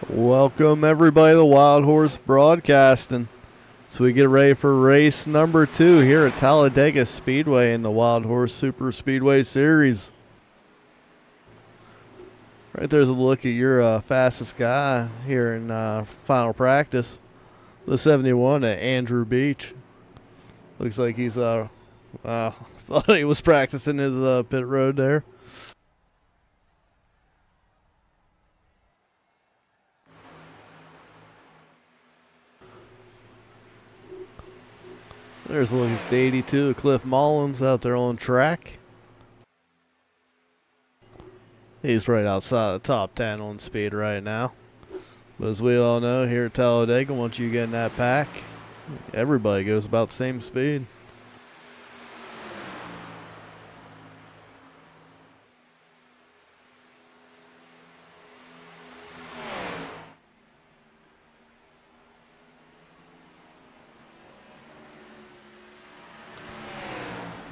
Welcome everybody to Wild Horse Broadcasting. So we get ready for race number 2 here at Talladega Speedway in the Wild Horse Super Speedway Series. Right there's a look at your fastest guy here in final practice. The 71 at Andrew Beach. Looks like he's thought he was practicing his pit road there. There's a look at the 82 of Cliff Mullins out there on track. He's right outside the top 10 on speed right now. But as we all know, here at Talladega, once you get in that pack, everybody goes about the same speed.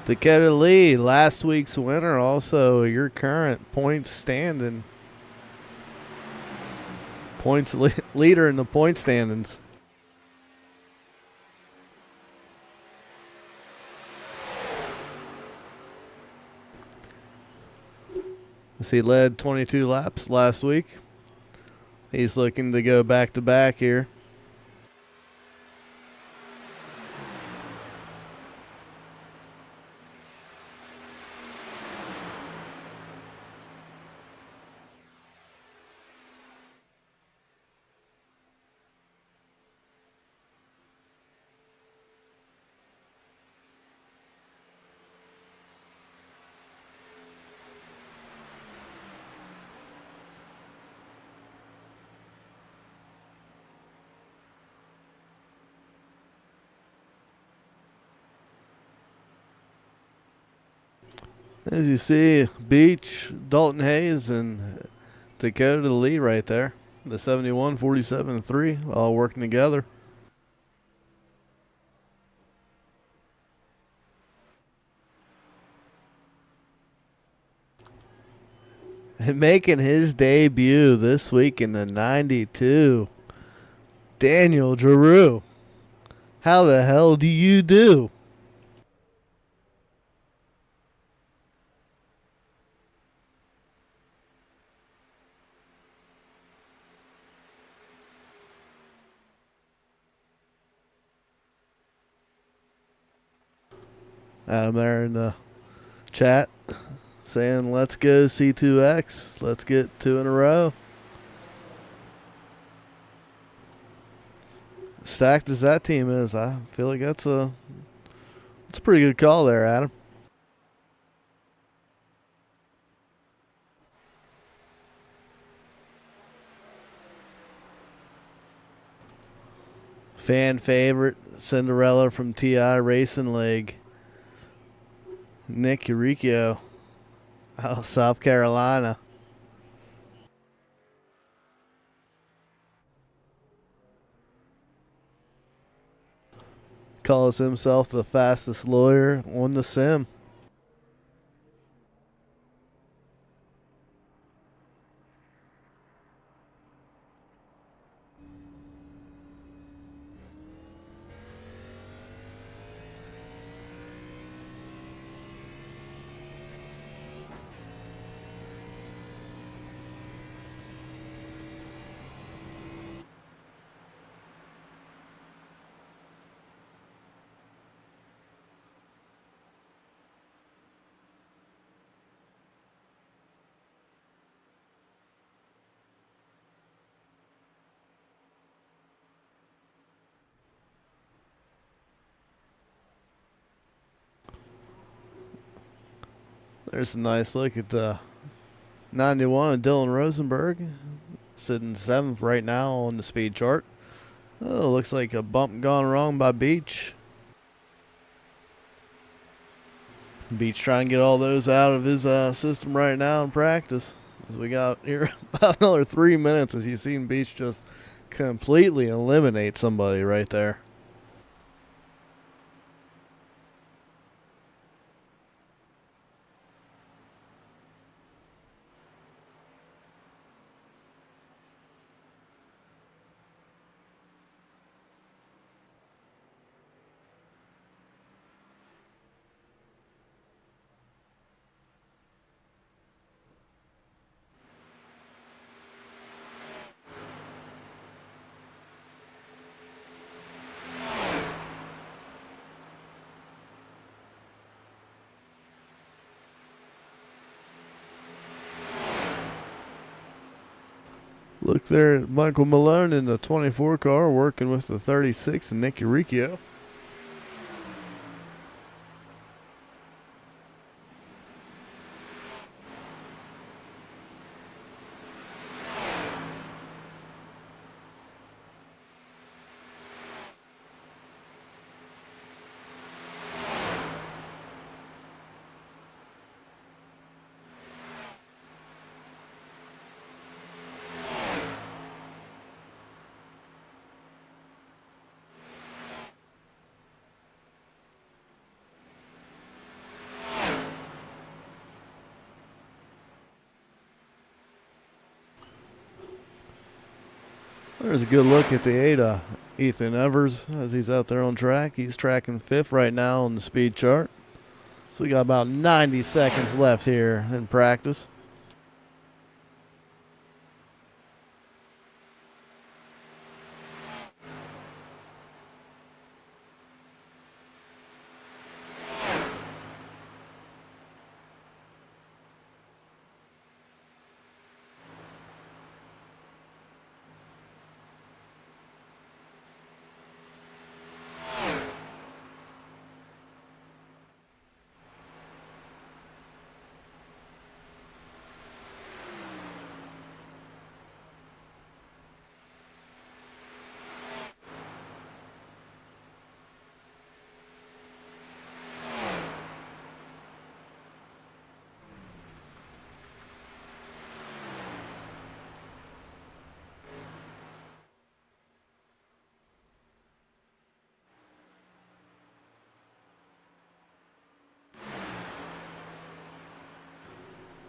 Dakota Lee, last week's winner, also your current points standing. Leader in the point standings. He led 22 laps last week. He's looking to go back-to-back here. As you see, Beach, Dalton Hayes, and Dakota Lee right there. The 71, 47, and 3 all working together. And making his debut this week in the 92, Daniel Giroux. How the hell do you do? Adam there in the chat saying, let's go C2X. Let's get 2 in a row. Stacked as that team is, I feel like that's a pretty good call there, Adam. Fan favorite, Cinderella from TI Racing League, Nick Uricchio out of South Carolina. Calls himself the fastest lawyer on the sim. There's a nice look at the 91 of Dylan Rosenberg, sitting 7th right now on the speed chart. Oh, looks like a bump gone wrong by Beach. Beach trying to get all those out of his system right now in practice. As we got here about another 3 minutes, as you've seen Beach just completely eliminate somebody right there. Look there at Michael Malone in the 24 car working with the 36 and Nick Uricchio. There's a good look at the 8 Ethan Evers as he's out there on track. He's tracking 5th right now on the speed chart. So we got about 90 seconds left here in practice.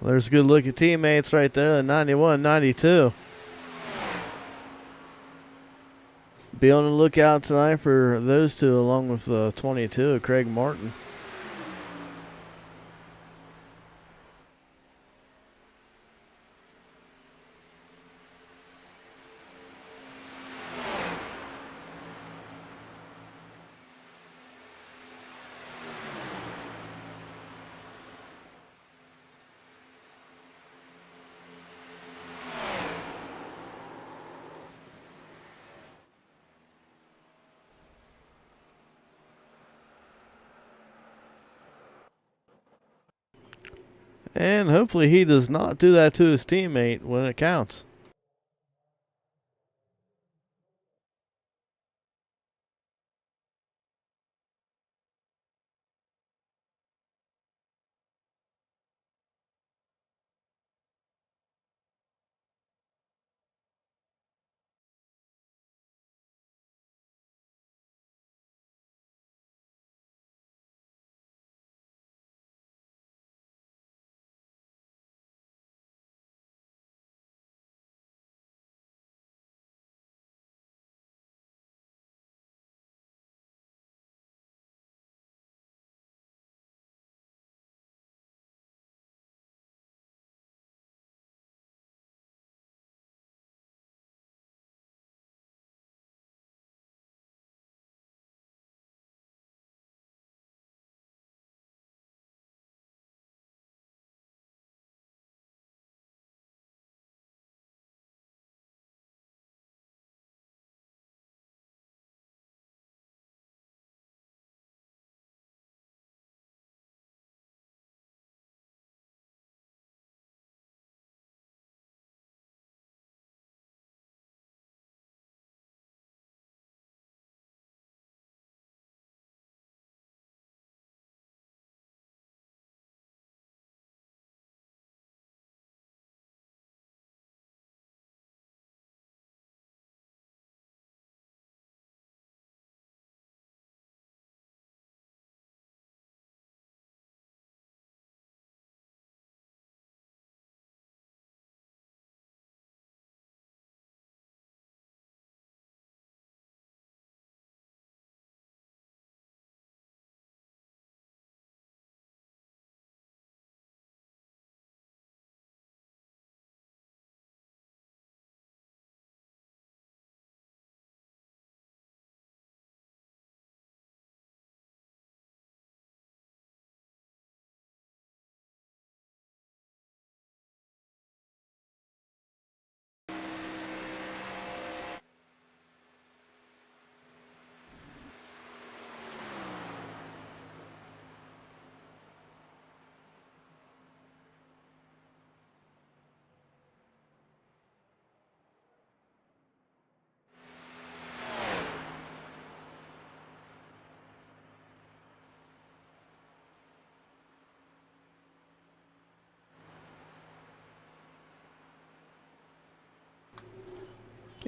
There's a good look at teammates right there, 91, 92. Be on the lookout tonight for those two, along with the 22, Craig Martin. And hopefully he does not do that to his teammate when it counts.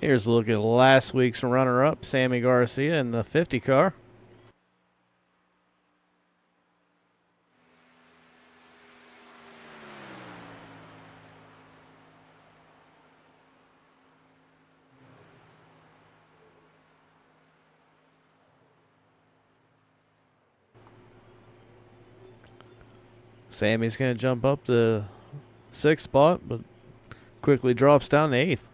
Here's a look at last week's runner-up, Sammy Garcia in the 50 car. Sammy's going to jump up the 6th spot, but quickly drops down to 8th.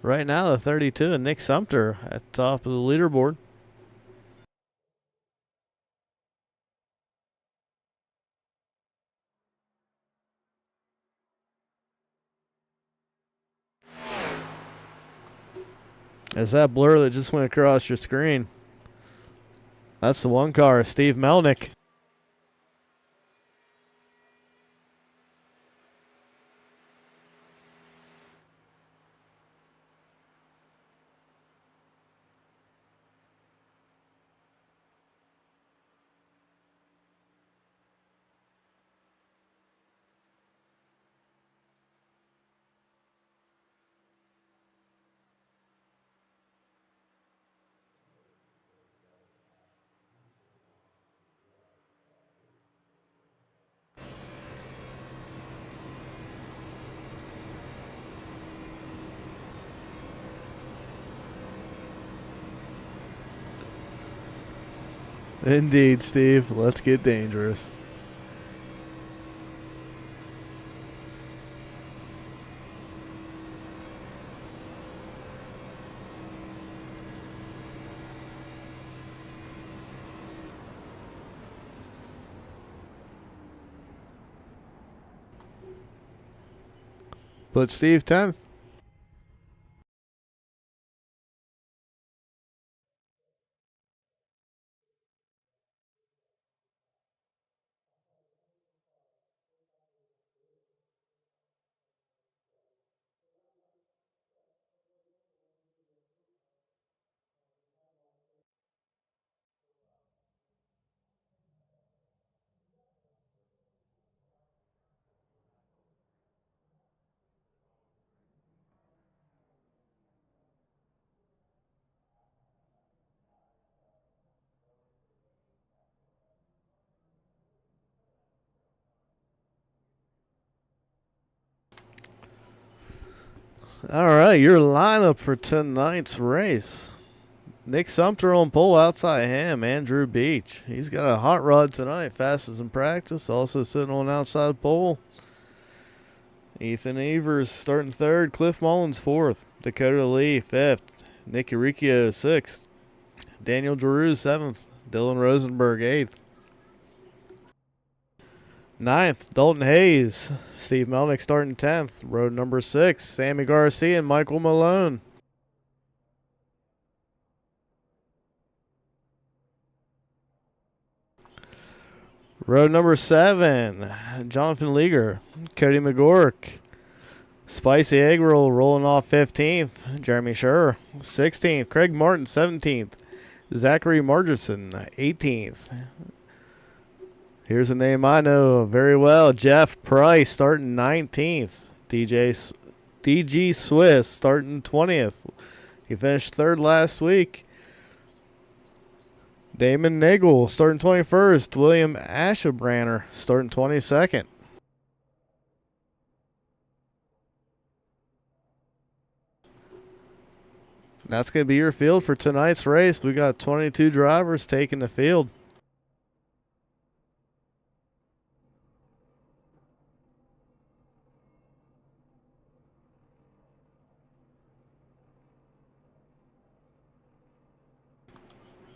Right now, the 32 and Nick Sumter at the top of the leaderboard. As that blur that just went across your screen, that's the one car, Steve Melnick. Indeed, Steve. Let's get dangerous. Put Steve 10th. All right, your lineup for tonight's race. Nick Sumter on pole outside him. Andrew Beach. He's got a hot rod tonight, fastest in practice. Also sitting on outside pole. Ethan Evers starting third. Cliff Mullins fourth. Dakota Lee fifth. Nick Uricchio sixth. Daniel Giroux seventh. Dylan Rosenberg eighth. Ninth, Dalton Hayes. Steve Melnick starting 10th. Road number 6, Sammy Garcia and Michael Malone. Road number 7, Jonathan Leager, Cody McGork. Spicy Egg Roll rolling off 15th. Jeremy Scherer 16th. Craig Martin 17th. Zachary Margerson 18th. Here's a name I know very well. Jeff Price starting 19th. DG Swiss starting 20th. He finished third last week. Damon Nagel starting 21st. William Ashebrander starting 22nd. That's going to be your field for tonight's race. We got 22 drivers taking the field.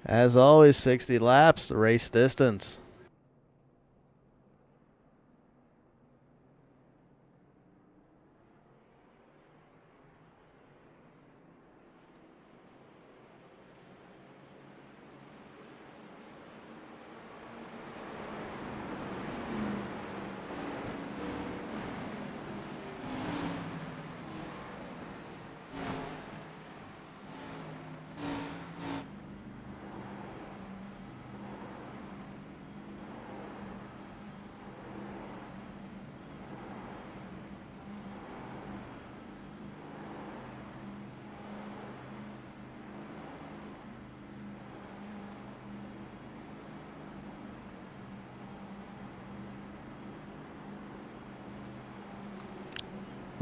As always, 60 laps, the race distance.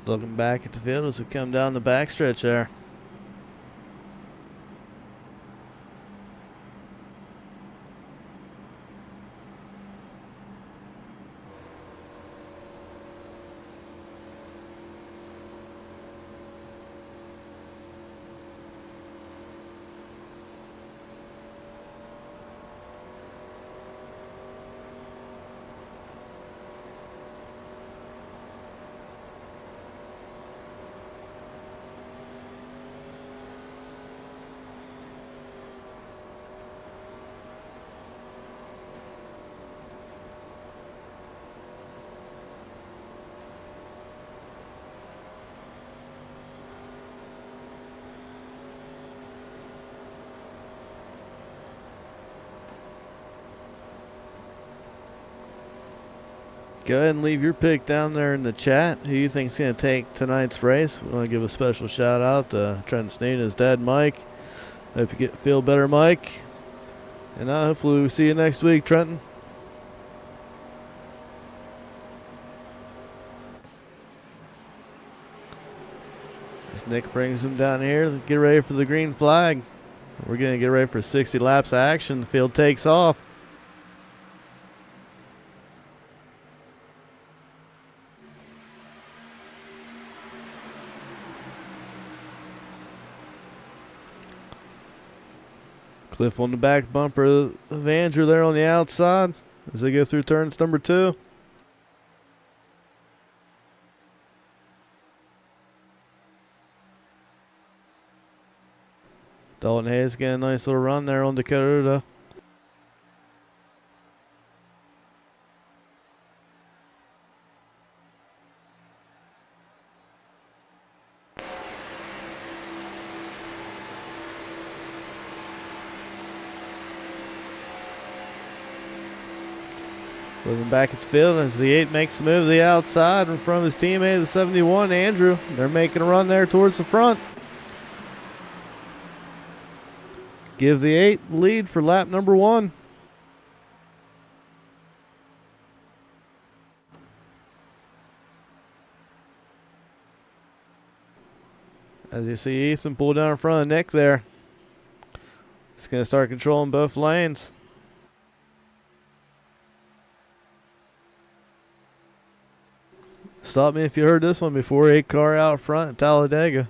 Looking back at the field as we come down the backstretch there. Go ahead and leave your pick down there in the chat. Who you think's going to take tonight's race? We want to give a special shout out to Trent Sneed and his dad, Mike. Hope you feel better, Mike. And hopefully we'll see you next week, Trenton. As Nick brings him down here, get ready for the green flag. We're going to get ready for 60 laps of action. The field takes off. Cliff on the back bumper of Andrew there on the outside as they go through turns number 2. Dalton Hayes getting a nice little run there on Dakota. Moving back at the field as the 8 makes the move to the outside in front of his teammate, the 71, Andrew. They're making a run there towards the front. Give the 8 lead for lap number 1. As you see Ethan pull down in front of Nick there. He's going to start controlling both lanes. Stop me if you heard this one before. 8 car out front at Talladega.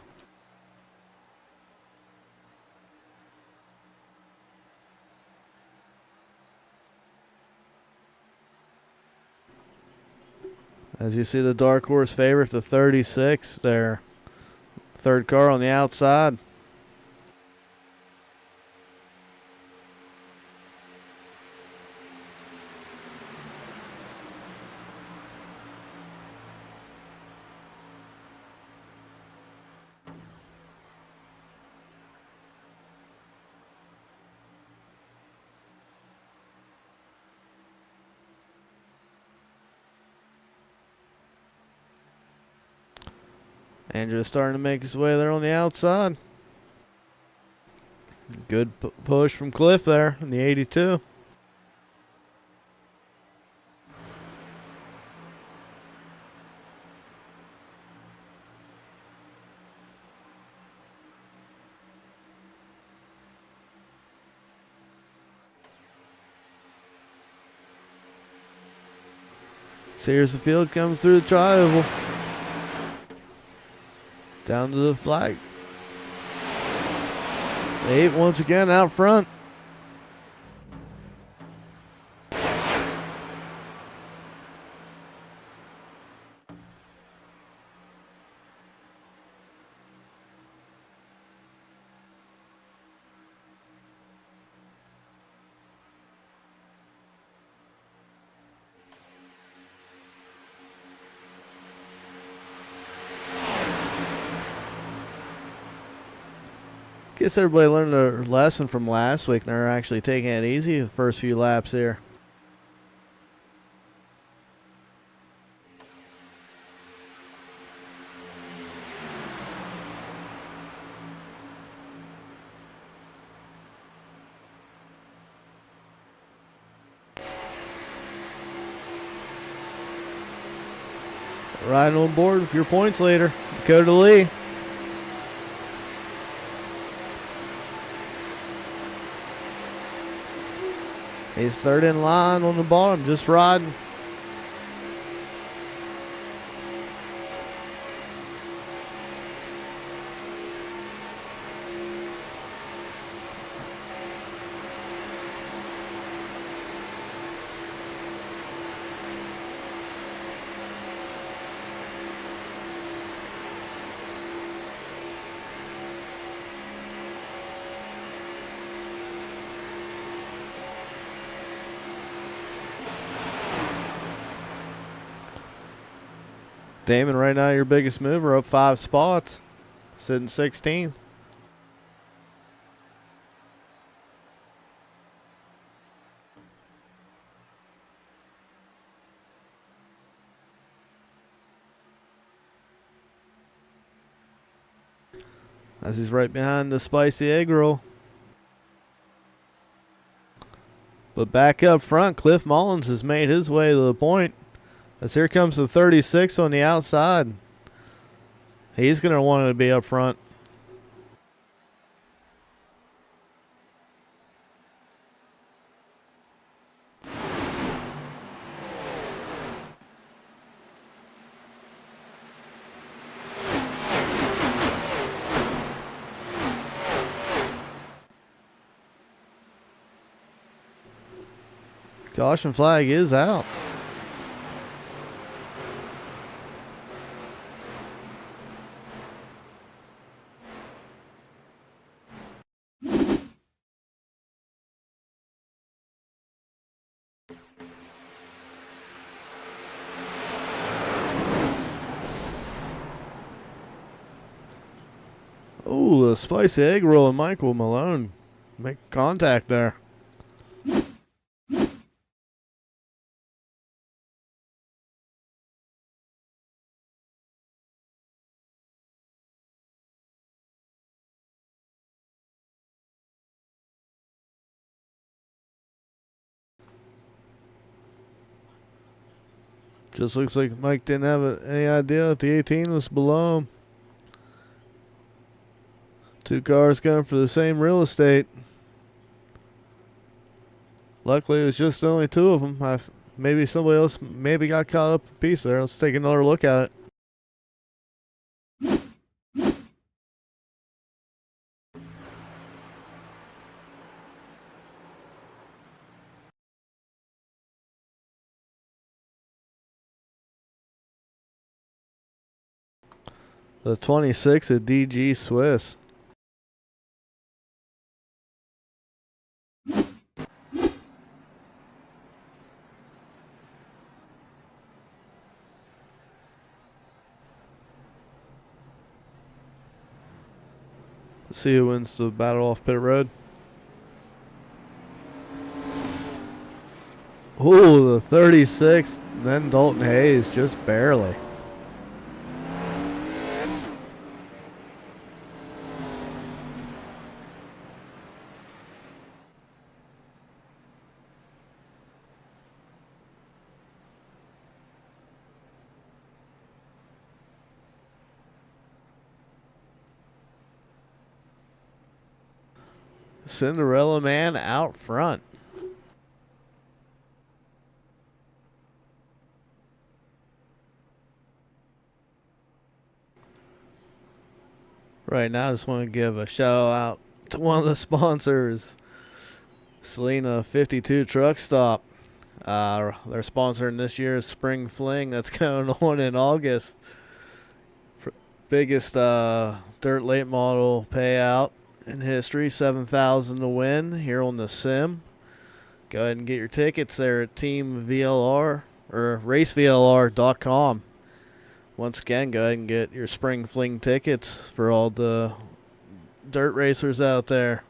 As you see the dark horse favorite, the 36 there. Third car on the outside. Andrew's starting to make his way there on the outside. Good push from Cliff there in the 82. So here's the field comes through the tri-oval. Down to the flag. 8 once again out front. Guess everybody learned their lesson from last week. They're actually taking it easy the first few laps here. Riding on board with your points leader, Dakota Lee. He's third in line on the bottom, just riding. Damon, right now your biggest mover, up 5 spots, sitting 16th. As he's right behind the spicy egg roll. But back up front, Cliff Mullins has made his way to the point. As here comes the 36 on the outside. He's going to want to be up front. Caution flag is out. Ooh, the spicy egg roll and Michael Malone make contact there. Just looks like Mike didn't have any idea that the 18 was below him. Two cars going for the same real estate. Luckily, it was just only two of them. Maybe somebody else got caught up a piece there. Let's take another look at it. The 26 at DG Swiss. Let's see who wins the battle off pit road. Ooh, the 36. Then Dalton Hayes, just barely. Cinderella Man out front. Right now, I just want to give a shout out to one of the sponsors, Selena 52 Truck Stop. They're sponsoring this year's Spring Fling that's going on in August. Biggest dirt late model payout in history, $7,000 to win here on the sim. Go ahead and get your tickets there at Team VLR or RaceVLR.com. Once again, go ahead and get your Spring Fling tickets for all the dirt racers out there.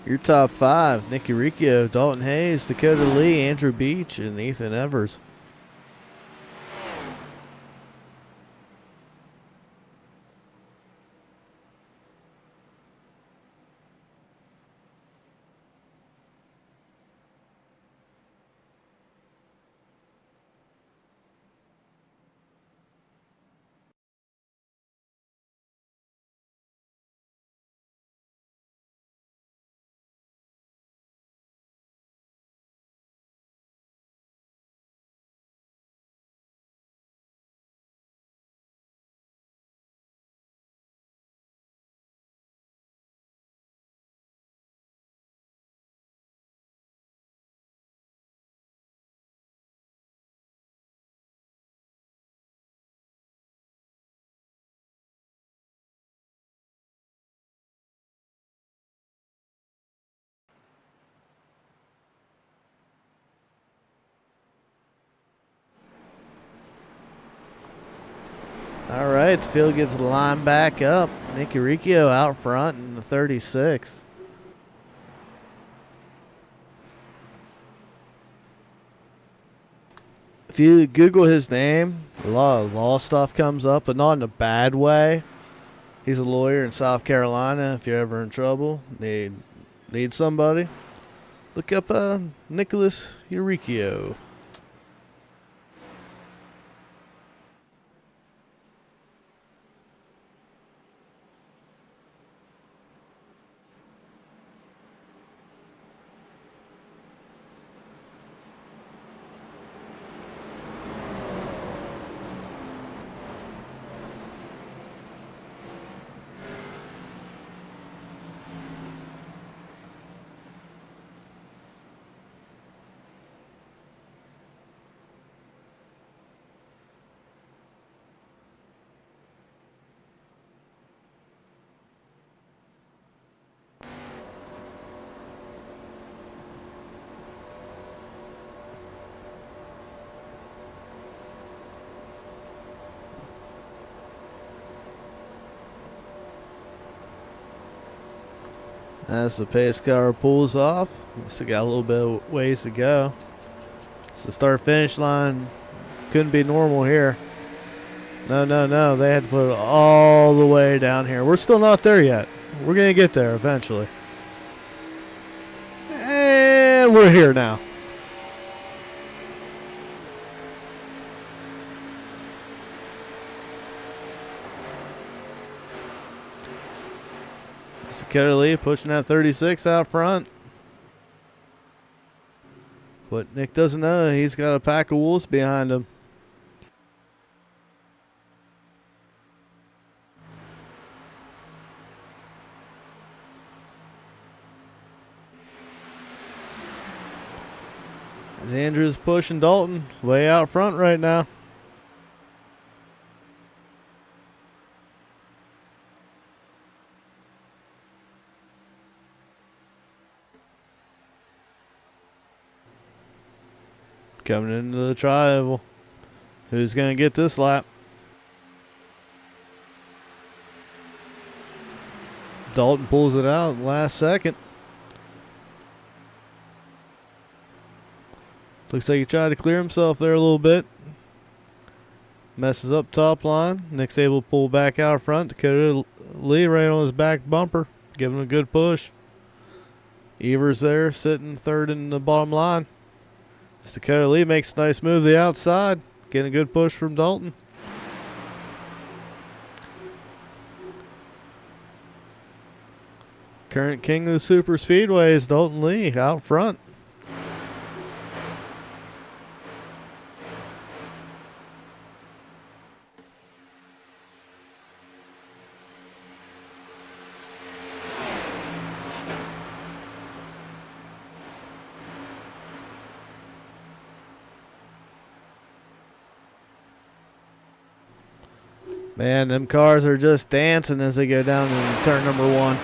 Your top five: Nicky Uricchio, Dalton Hayes, Dakota Lee, Andrew Beach, and Ethan Evers. All right, the field gets the line back up. Nicky Uricchio out front in the 36. If you Google his name, a lot of law stuff comes up, but not in a bad way. He's a lawyer in South Carolina. If you're ever in trouble, need somebody, look up Nicholas Uricchio. As the pace car pulls off, we still got a little bit of ways to go. It's the start-finish line. Couldn't be normal here. No, no, no. They had to put it all the way down here. We're still not there yet. We're going to get there eventually. And we're here now. Dakota Lee pushing that 36 out front. What Nick doesn't know, he's got a pack of wolves behind him. As Andrew's pushing Dalton way out front right now. Coming into the tri-oval. Who's going to get this lap? Dalton pulls it out last second. Looks like he tried to clear himself there a little bit. Messes up top line. Nick's able to pull back out front. Dakota Lee right on his back bumper. Giving him a good push. Evers there sitting third in the bottom line. Dakota Lee makes a nice move to the outside. Getting a good push from Dalton. Current king of the super speedway is Dalton Lee out front. Man, them cars are just dancing as they go down in turn number 1.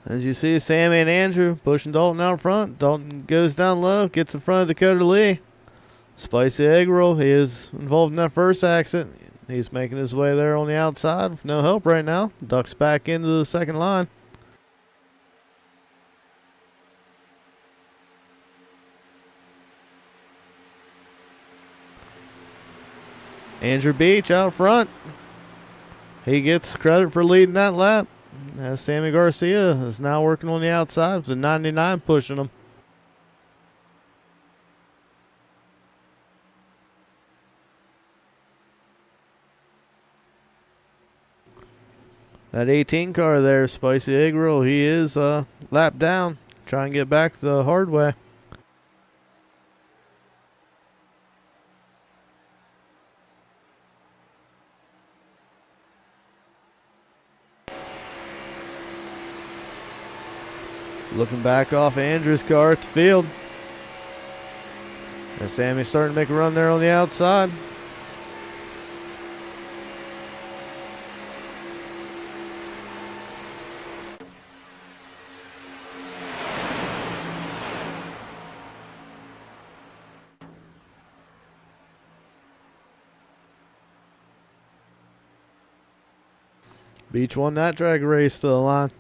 As you see, Sammy and Andrew pushing Dalton out front. Dalton goes down low, gets in front of Dakota Lee. Spicy egg roll. He is involved in that first accident. He's making his way there on the outside with no help right now. Ducks back into the second line. Andrew Beach out front. He gets credit for leading that lap. As Sammy Garcia is now working on the outside with the 99 pushing him. That 18 car there, Spicy Egg Roll, he is lapped down. Try and get back the hard way. Looking back off Andrew's car at the field. And Sammy's starting to make a run there on the outside. Beach won that drag race to the line.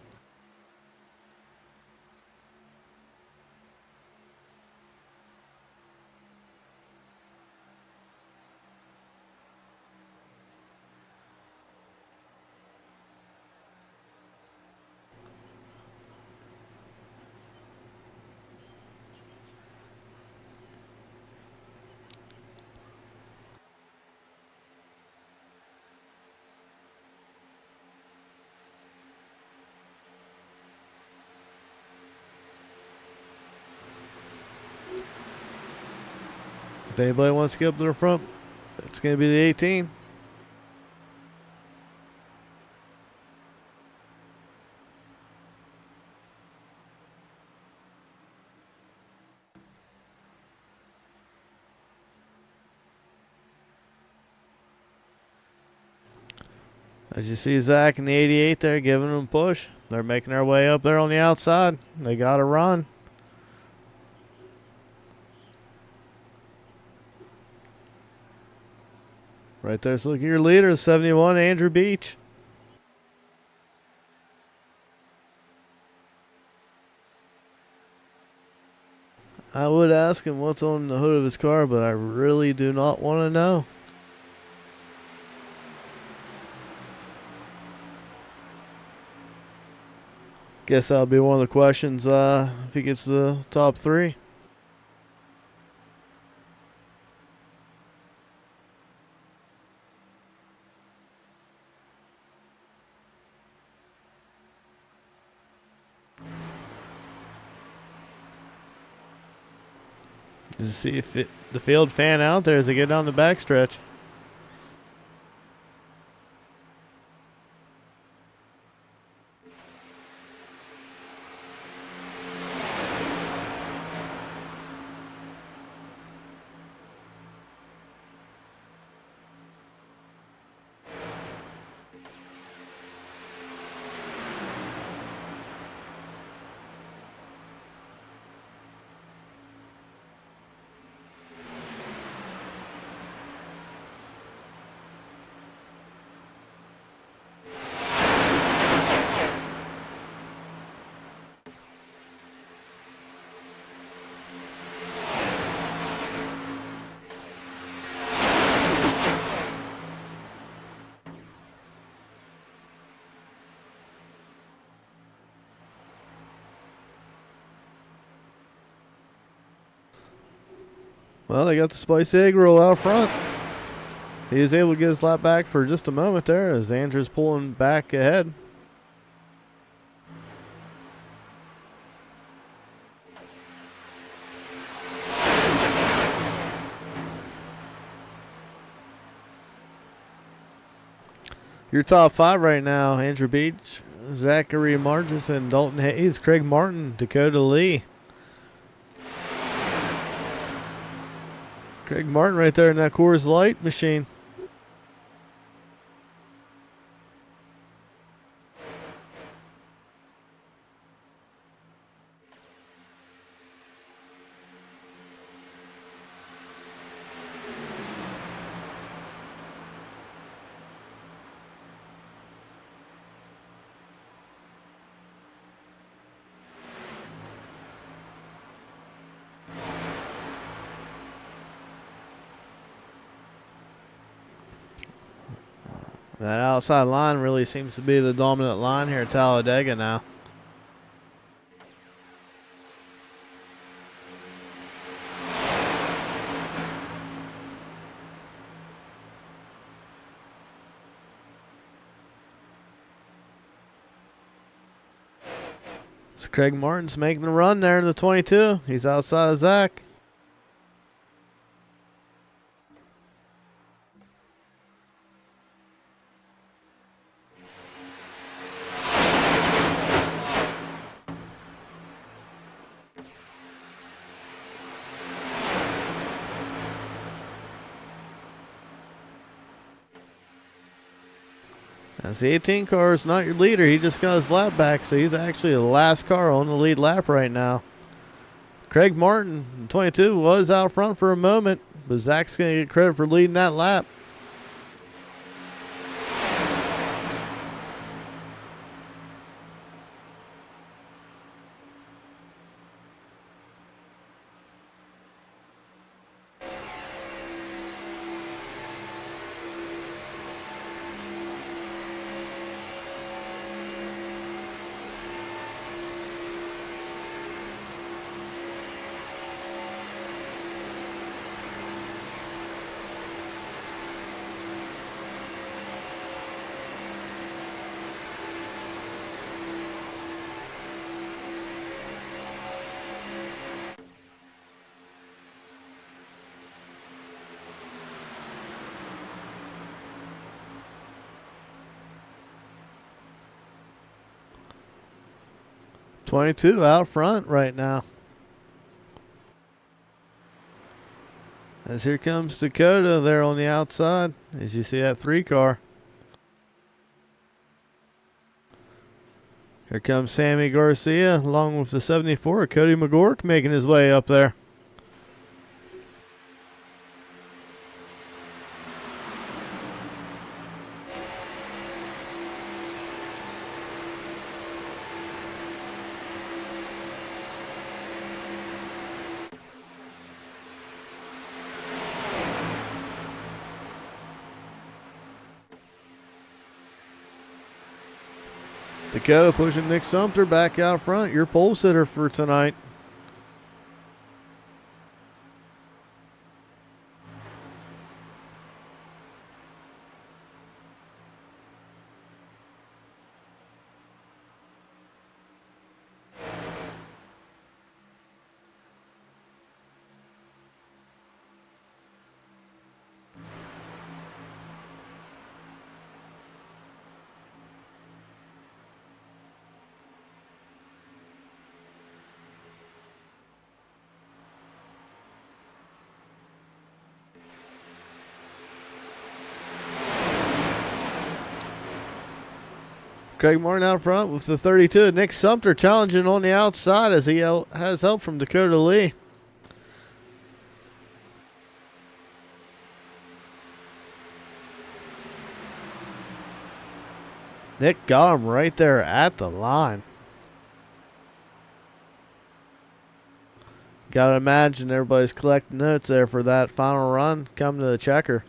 If anybody wants to get up to the front, it's going to be the 18. As you see Zach and the 88 there giving them a push. They're making their way up there on the outside. They got to run. Right there's looking at your leader, 71, Andrew Beach. I would ask him what's on the hood of his car, but I really do not want to know. Guess that'll be one of the questions if he gets the top 3. Just see if the field fan out there as they get down the backstretch. Well, they got the spicy egg roll out front. He is able to get his lap back for just a moment there as Andrew's pulling back ahead. Your top 5 right now: Andrew Beach, Zachary Marginson, Dalton Hayes, Craig Martin, Dakota Lee. Craig Martin right there in that Coors Light machine. That outside line really seems to be the dominant line here at Talladega now. So Craig Martin's making the run there in the 22. He's outside of Zach. As the 18 car is not your leader, he just got his lap back, so he's actually the last car on the lead lap right now. Craig Martin, 22, was out front for a moment, but Zach's going to get credit for leading that lap. .22 out front right now. As here comes Dakota there on the outside, as you see that 3 car. Here comes Sammy Garcia along with the 74, Cody McGork making his way up there. Dakota pushing Nick Sumter back out front. Your pole sitter for tonight. Craig Martin out front with the 32. Nick Sumter challenging on the outside as he has help from Dakota Lee. Nick got him right there at the line. Gotta imagine everybody's collecting notes there for that final run. Come to the checker.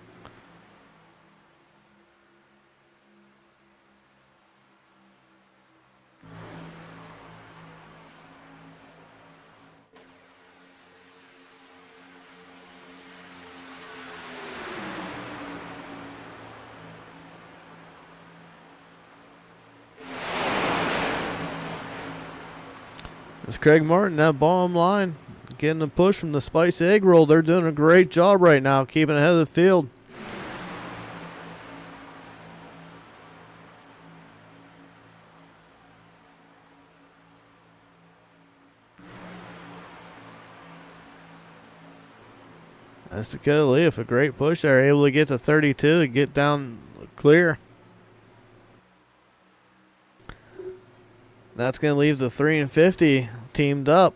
It's Craig Martin, that bottom line, getting a push from the Spicy Egg Roll. They're doing a great job right now, keeping ahead of the field. That's Dakota Lee with a great push. They're able to get to 32 and get down clear. That's going to leave the 3 and 50 teamed up.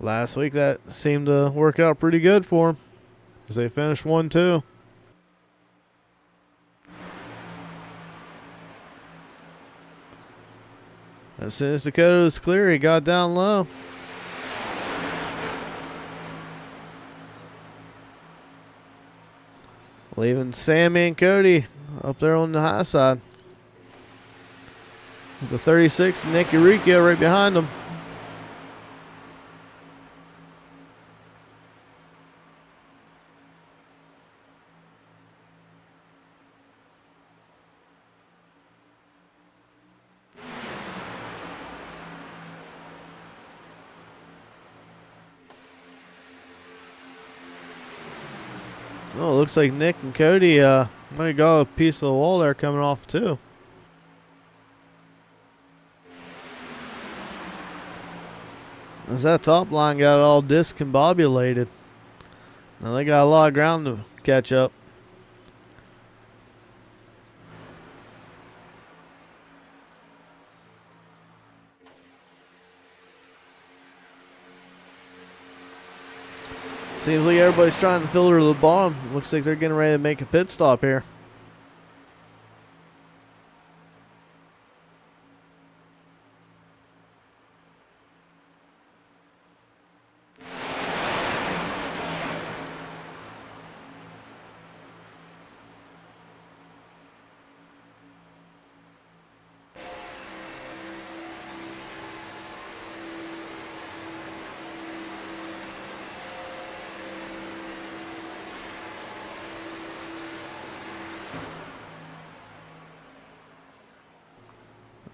Last week that seemed to work out pretty good for them as they finished 1-2. As soon as Dakota was clear, he got down low. Leaving Sammy and Cody up there on the high side. With the 36, Nick Uricchio right behind him. Oh, looks like Nick and Cody might have got a piece of the wall there coming off too. As that top line got all discombobulated. Now they got a lot of ground to catch up. Seems like everybody's trying to filter the bottom. Looks like they're getting ready to make a pit stop here.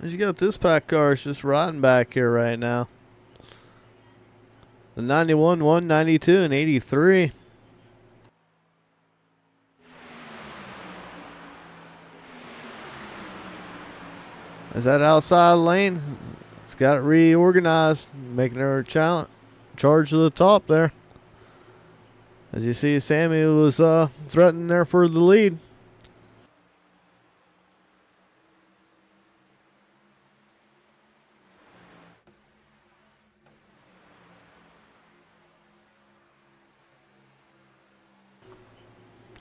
As you got this pack car is just riding back here right now. The 91, 192, and 83. As that outside lane, it's got it reorganized, making her charge to the top there. As you see, Sammy was threatening there for the lead.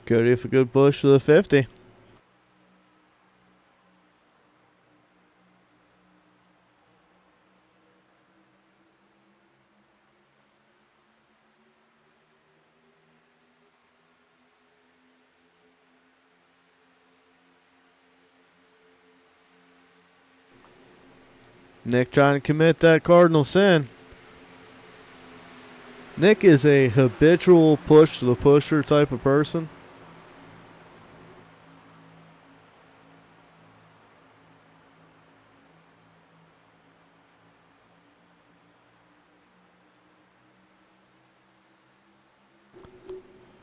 Cody with a good push to the 50. Nick trying to commit that cardinal sin. Nick is a habitual push the pusher type of person.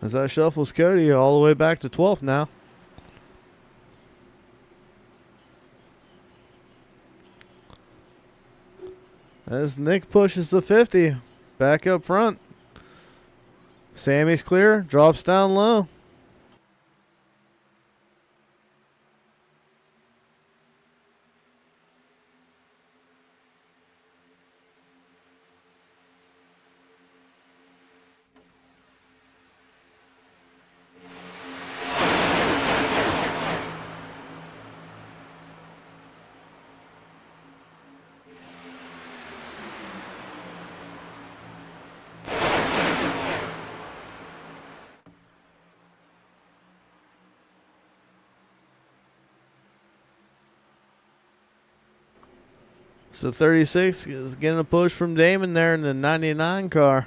As that shuffles Cody all the way back to 12th now. As Nick pushes the 50 back up front. Sammy's clear, drops down low. So 36 is getting a push from Damon there in the 99 car.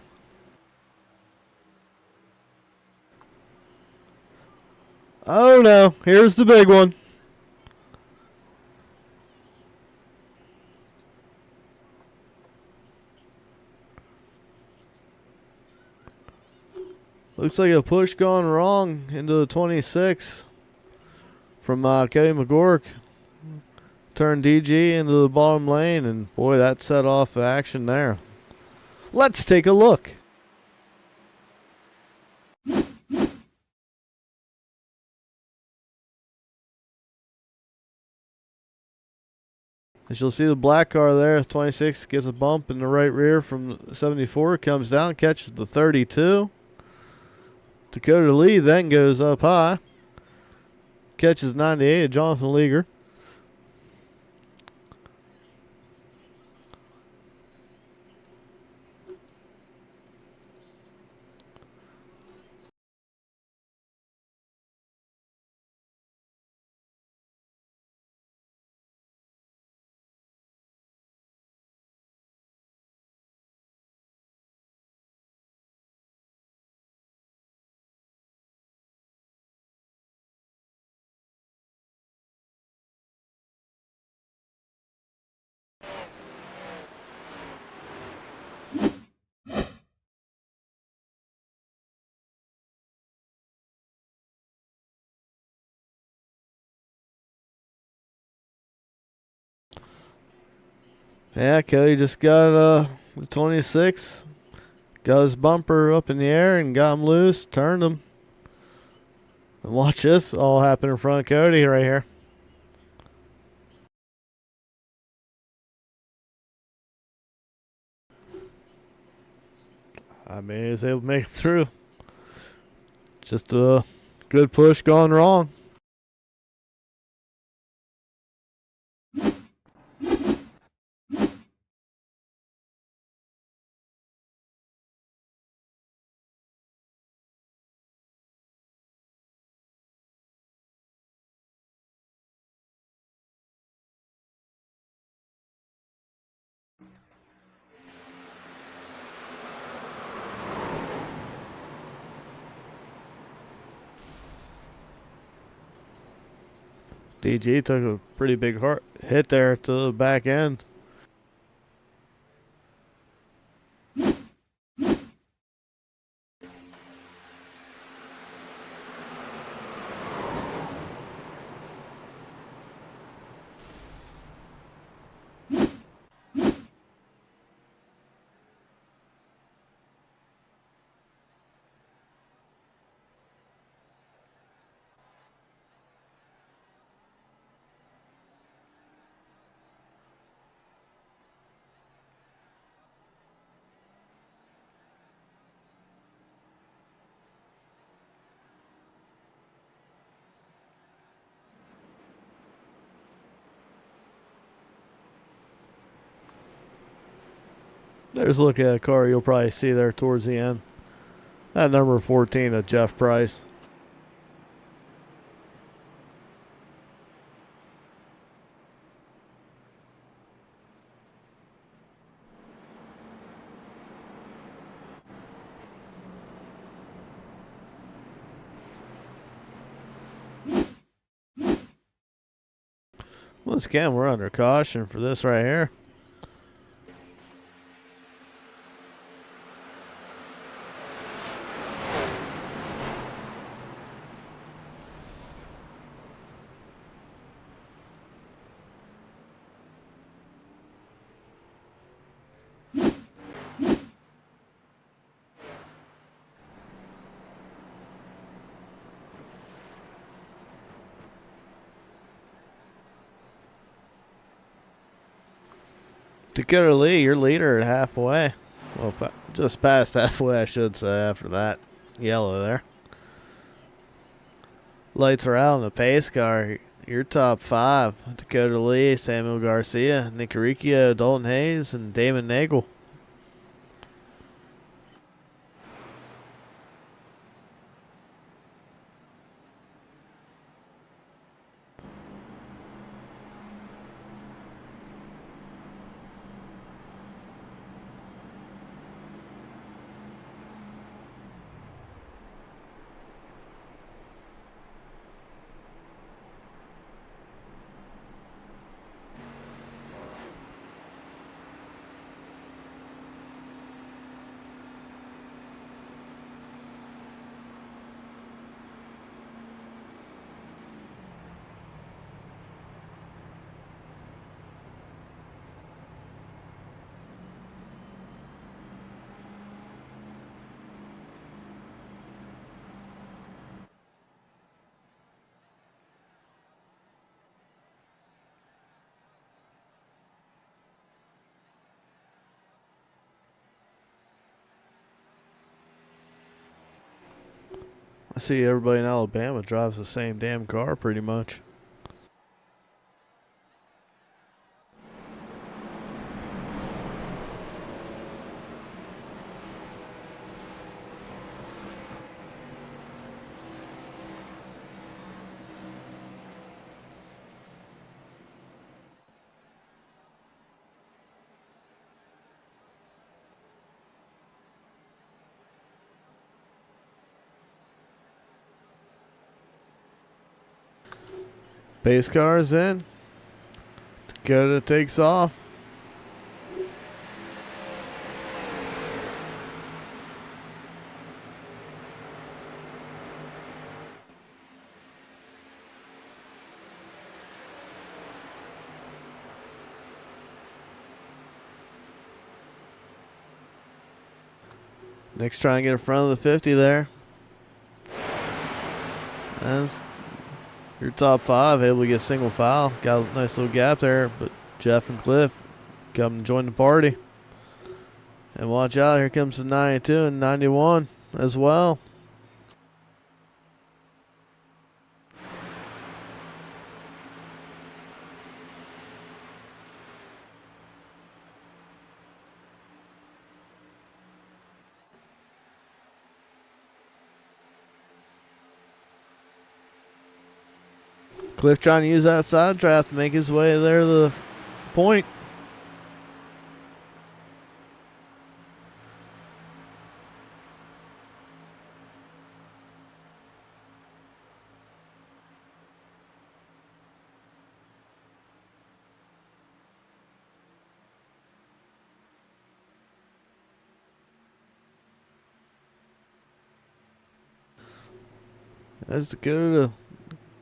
Oh no, here's the big one. Looks like a push gone wrong into the 26 from Cody McGork. Turned DG into the bottom lane, and boy, that set off action there. Let's take a look. As you'll see the black car there, 26 gets a bump in the right rear from 74, comes down, catches the 32. Dakota Lee then goes up high, catches 98, Jonathan Leaguer. Yeah, Cody just got the 26. Got his bumper up in the air and got him loose, turned him. And watch this all happen in front of Cody right here. I mean, he was able to make it through. Just a good push gone wrong. DG took a pretty big hit there to the back end. There's a look at a car you'll probably see there towards the end. That number 14 of Jeff Price. Once again, we're under caution for this right here. Dakota Lee, your leader at halfway. Well, just past halfway, I should say, after that yellow there. Lights are out in the pace car. Your top 5. Dakota Lee, Samuel Garcia, Nick Uricchio, Dalton Hayes, and Damon Nagel. I see everybody in Alabama drives the same damn car pretty much. Base car is in. Dakota takes off. Nick's trying to get in front of the 50 there. That's your top 5 able to get single file. Got a nice little gap there, but Jeff and Cliff come and join the party. And watch out, here comes the 92 and 91 as well. Cliff trying to use that side draft to make his way there to the point. That's the good.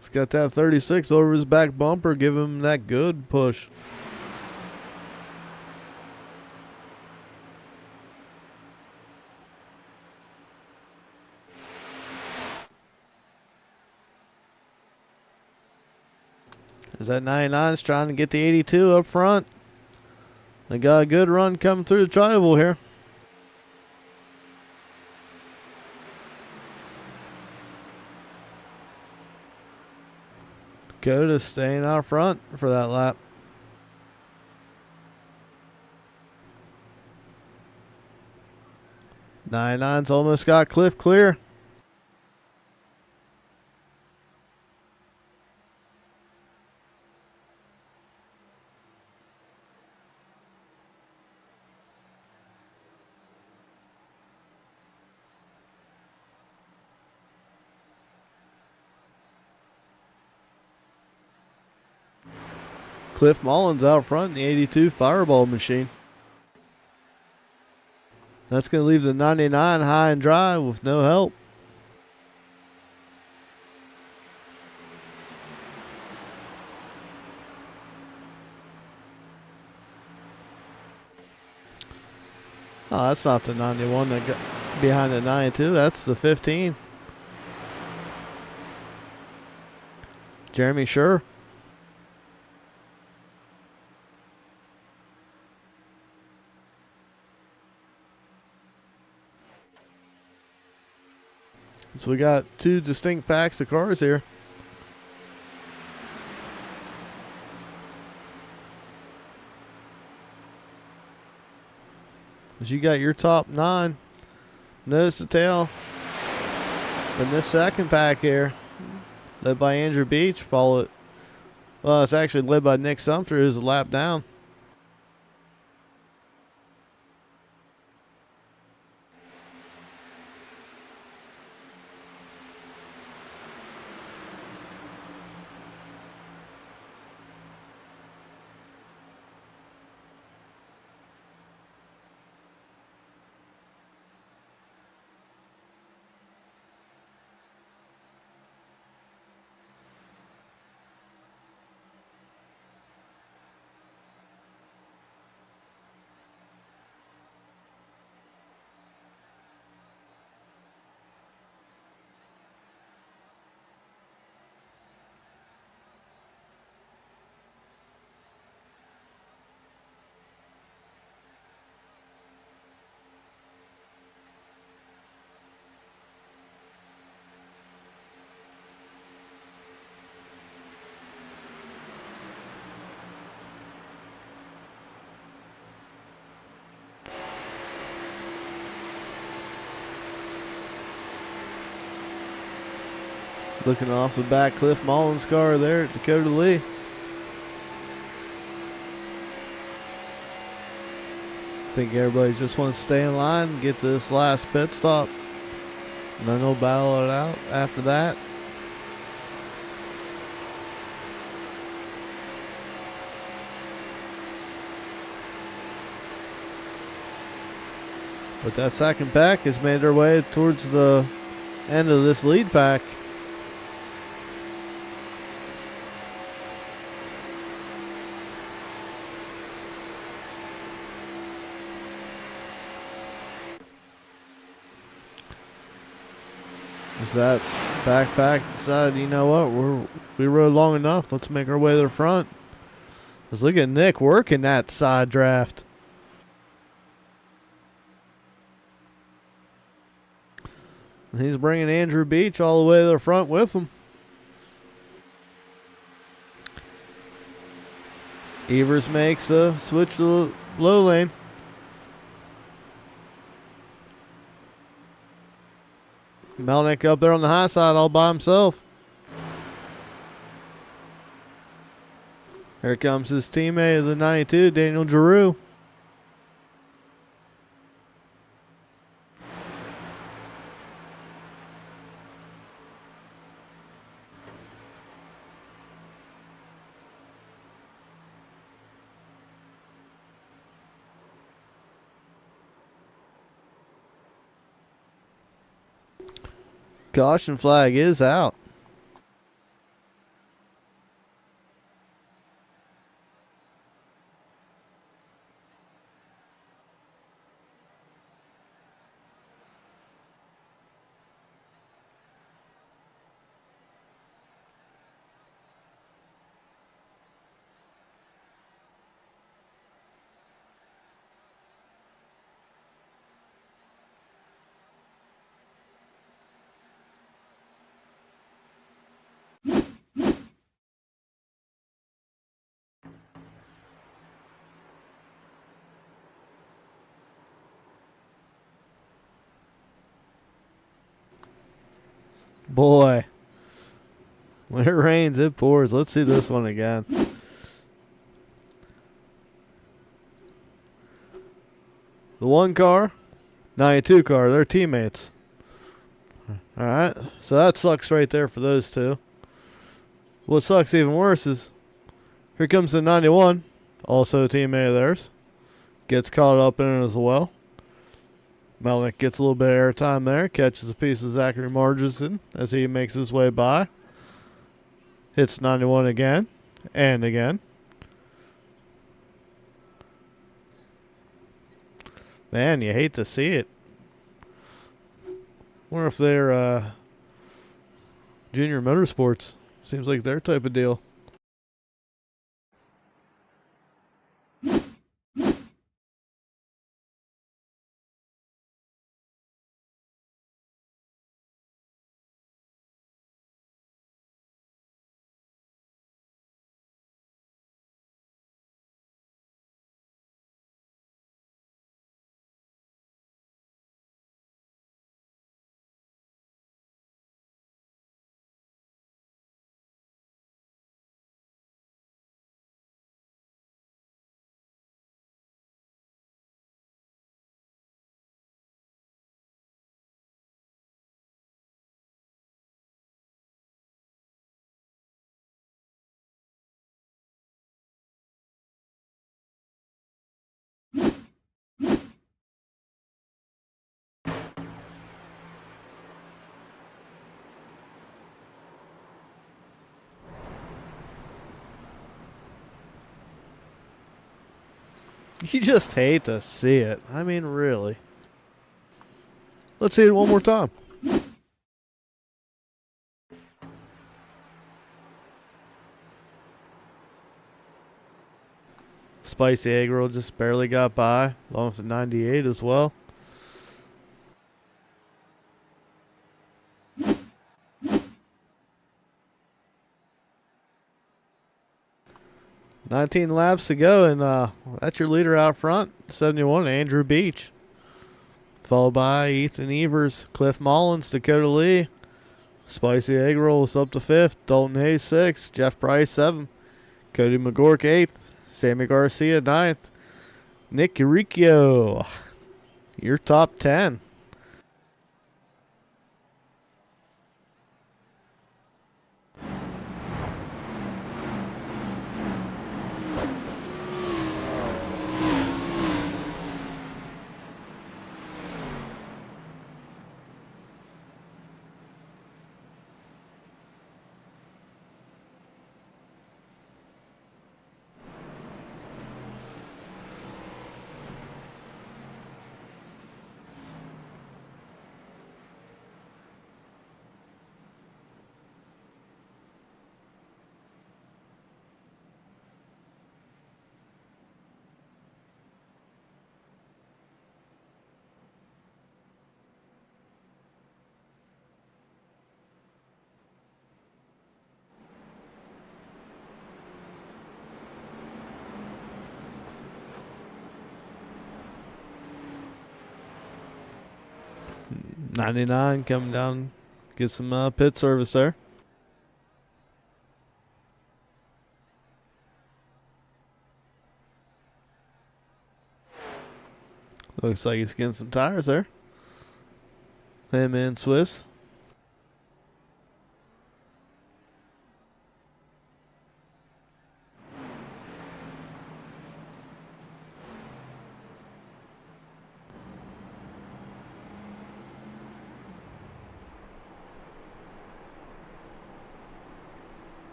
He's got that 36 over his back bumper, give him that good push. Is that 99's trying to get the 82 up front? They got a good run coming through the tribal here. Dakota staying out front for that lap. 99's almost got Cliff clear. Cliff Mullins out front in the 82 Fireball machine. That's going to leave the 99 high and dry with no help. Oh, that's not the 91 that got behind the 92. That's the 15. Jeremy Scherer. So we got two distinct packs of cars here. As you got your top 9. Notice the tail. In this second pack here, led by Andrew Beach, followed. Well, it's actually led by Nick Sumter, who's a lap down. Looking off the back, Cliff Mullins' car there at Dakota Lee. I think everybody just wants to stay in line and get this last pit stop. And then they'll battle it out after that. But that second pack has made their way towards the end of this lead pack. As that backpack decided, you know what, we rode long enough. Let's make our way to the front. Let's look at Nick working that side draft. And he's bringing Andrew Beach all the way to the front with him. Evers makes a switch to the low lane. Melnick up there on the high side all by himself. Here comes his teammate of the 92, Daniel Giroux. Caution flag is out. Boy, when it rains, it pours. Let's see this one again. The one car, 92 car, they're teammates. All right, so that sucks right there for those two. What sucks even worse is Here comes the 91, also a teammate of theirs. Gets caught up in it as well. Melnick gets a little bit of airtime there, catches a piece of Zachary Marginson as he makes his way by. Hits 91 again and again. Man, you hate to see it. Wonder if they're Junior Motorsports. Seems like their type of deal. You just hate to see it. I mean, really. Let's see it one more time. Spicy Egg Roll just barely got by, along with the 98 as well. "19 laps to go, and that's your leader out front, 71, Andrew Beach. Followed by Ethan Evers, Cliff Mullins, Dakota Lee. Spicy Egg Roll is up to 5th, Dalton Hayes 6th, Jeff Price 7th, Cody McGork 8th, Sammy Garcia 9th, Nick Uricchio, your top 10. "99 coming down, get some pit service there. Looks like he's getting some tires there. Him and Swiss.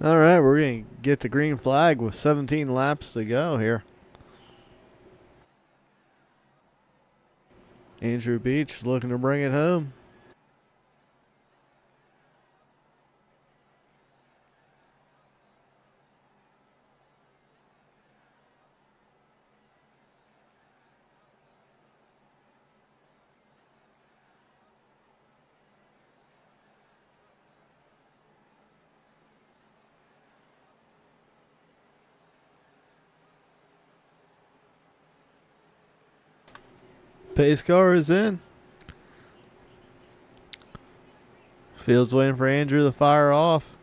All right, we're going to get the green flag with 17 laps to go here. Andrew Beach looking to bring it home. Pace car is in. Field's waiting for Andrew to fire off.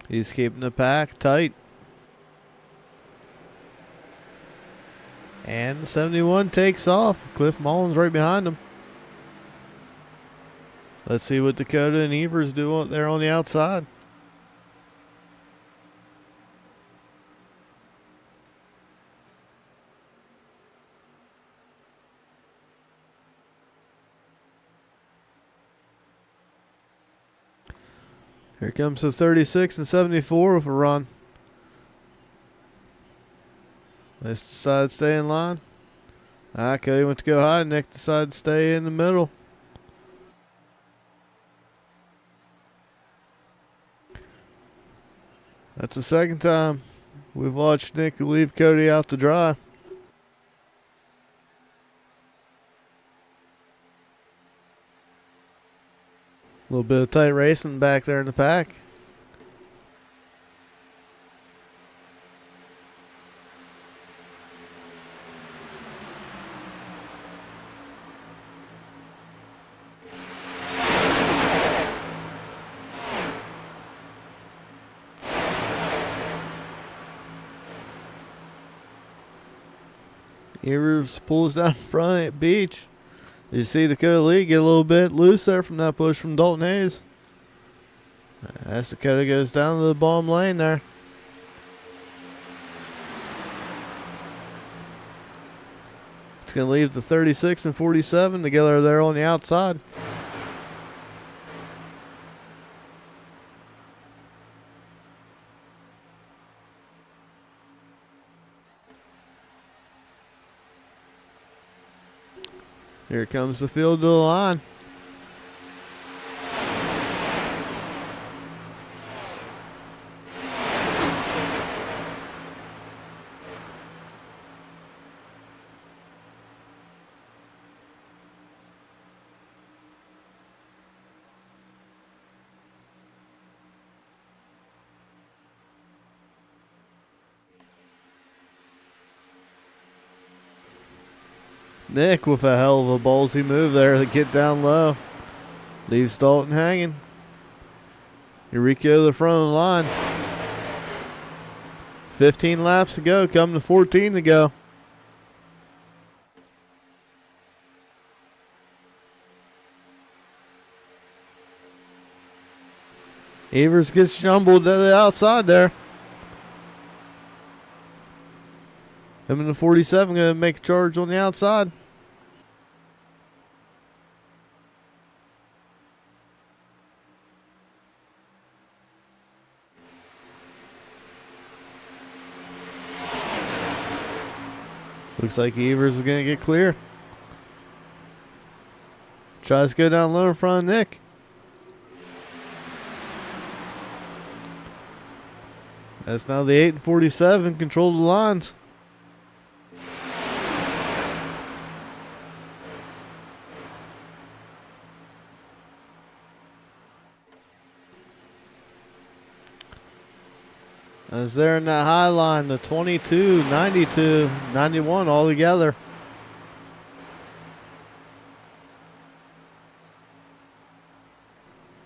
He's keeping the pack tight. And the 71 takes off. Cliff Mullins right behind him. Let's see what Dakota and Evers do there on the outside. Here comes the 36 and 74 with a run. Let's decide to stay in line. Cody went to go high. Nick decided to stay in the middle. That's the second time we've watched Nick leave Cody out to dry. A little bit of tight racing back there in the pack. Evers pulls down front at Beach. You see Dakota Lee get a little bit loose there from that push from Dalton Hayes. As Dakota goes down to the bottom lane there. It's going to leave the 36 and 47 together there on the outside. Here comes the field to the line. Nick with a hell of a ballsy move there to get down low. Leaves Dalton hanging. Uricchio to the front of the line. 15 laps to go, coming to 14 to go. Evers gets jumbled to the outside there. Him in the 47 going to make a charge on the outside. Looks like Evers is going to get clear. Tries to go down low in front of Nick. That's now the 8 and 47 control the lines. As they're in that high line, the 22, 92, 91 all together.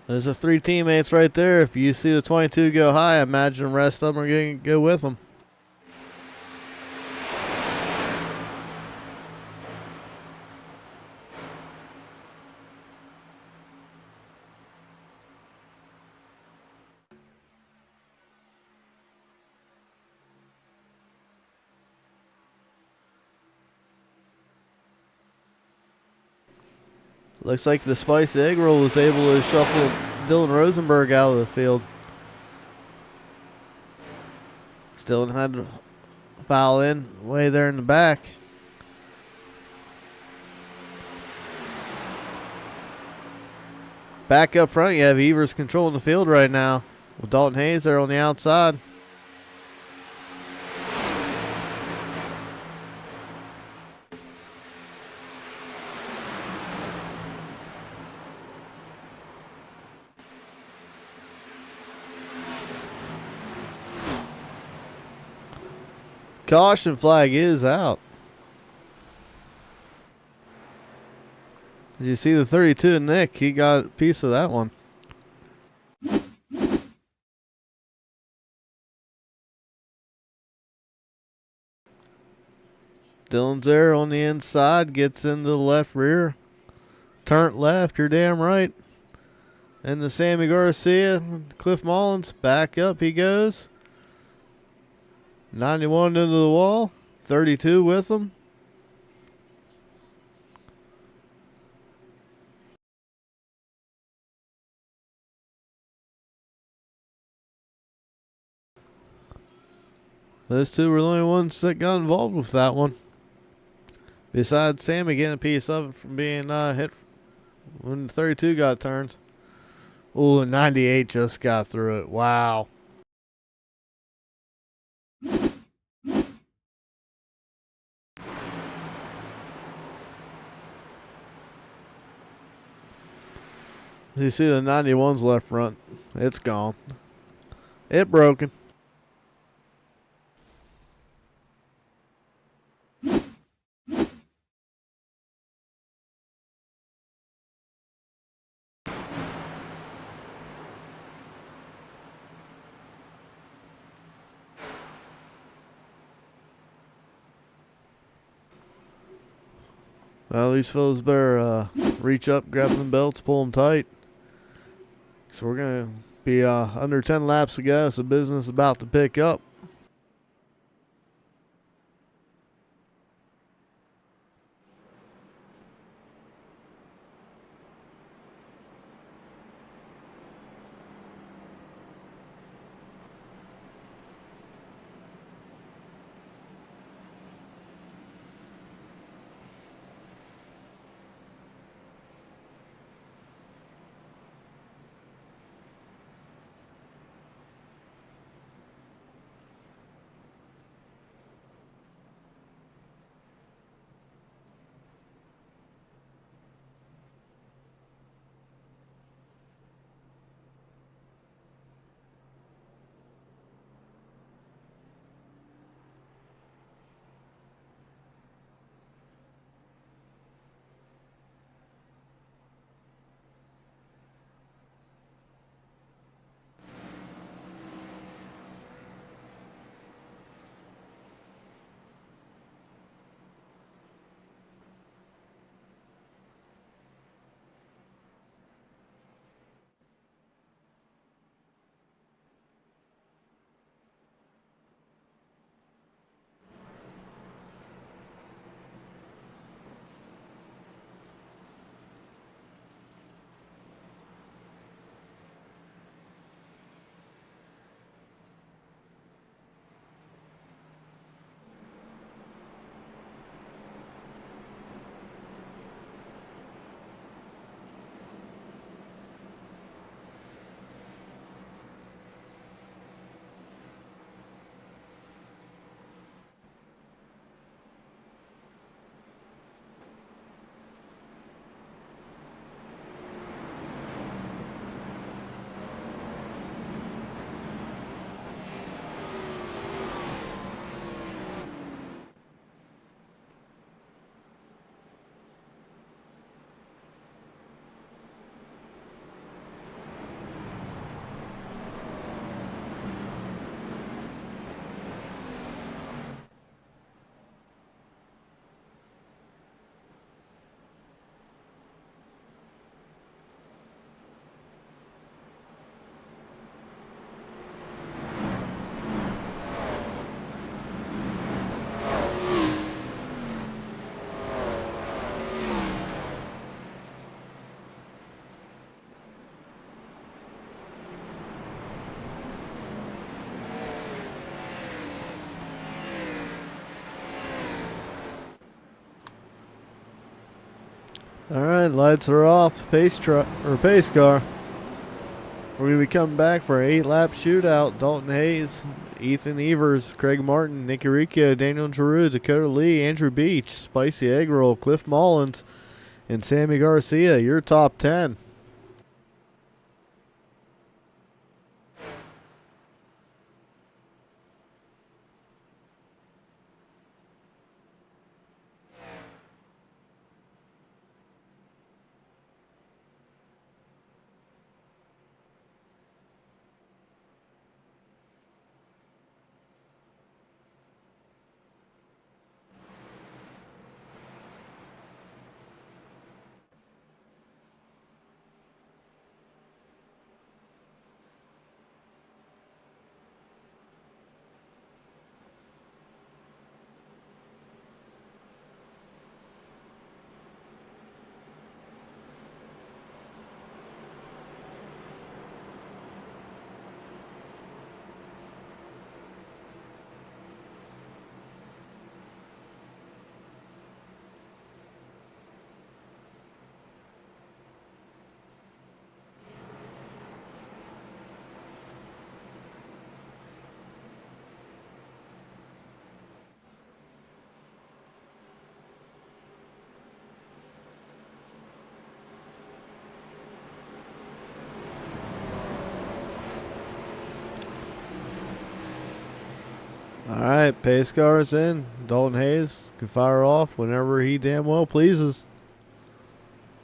There's the three teammates right there. If you see the 22 go high, I imagine the rest of them are going to go with them. Looks like the Spiced Egg Roll was able to shuffle Dylan Rosenberg out of the field. Still had to foul in way there in the back. Back up front, you have Evers controlling the field right now with Dalton Hayes there on the outside. Caution flag is out. Did you see the 32, Nick? He got a piece of that one. Dylan's there on the inside, gets into the left rear. Turn left, you're damn right. And the Sammy Garcia, Cliff Mullins, back up he goes. 91 into the wall, 32 with him. Those two were the only ones that got involved with that one. Besides Sammy getting a piece of it from being hit when the 32 got turned. Ooh, the 98 just got through it. Wow. You see the 91's left front. It's gone. It broken. Well, these fellas better reach up, grab them belts, pull them tight. So we're going to be under 10 laps to go, so business about to pick up. All right, lights are off. Pace car. We're going to be coming back for an 8-lap shootout. Dalton Hayes, Ethan Evers, Craig Martin, Nick Uricchio, Daniel Giroux, Dakota Lee, Andrew Beach, Spicy Egg Roll, Cliff Mullins, and Sammy Garcia. Your top 10. All right, pace car is in. Dalton Hayes can fire off whenever he damn well pleases.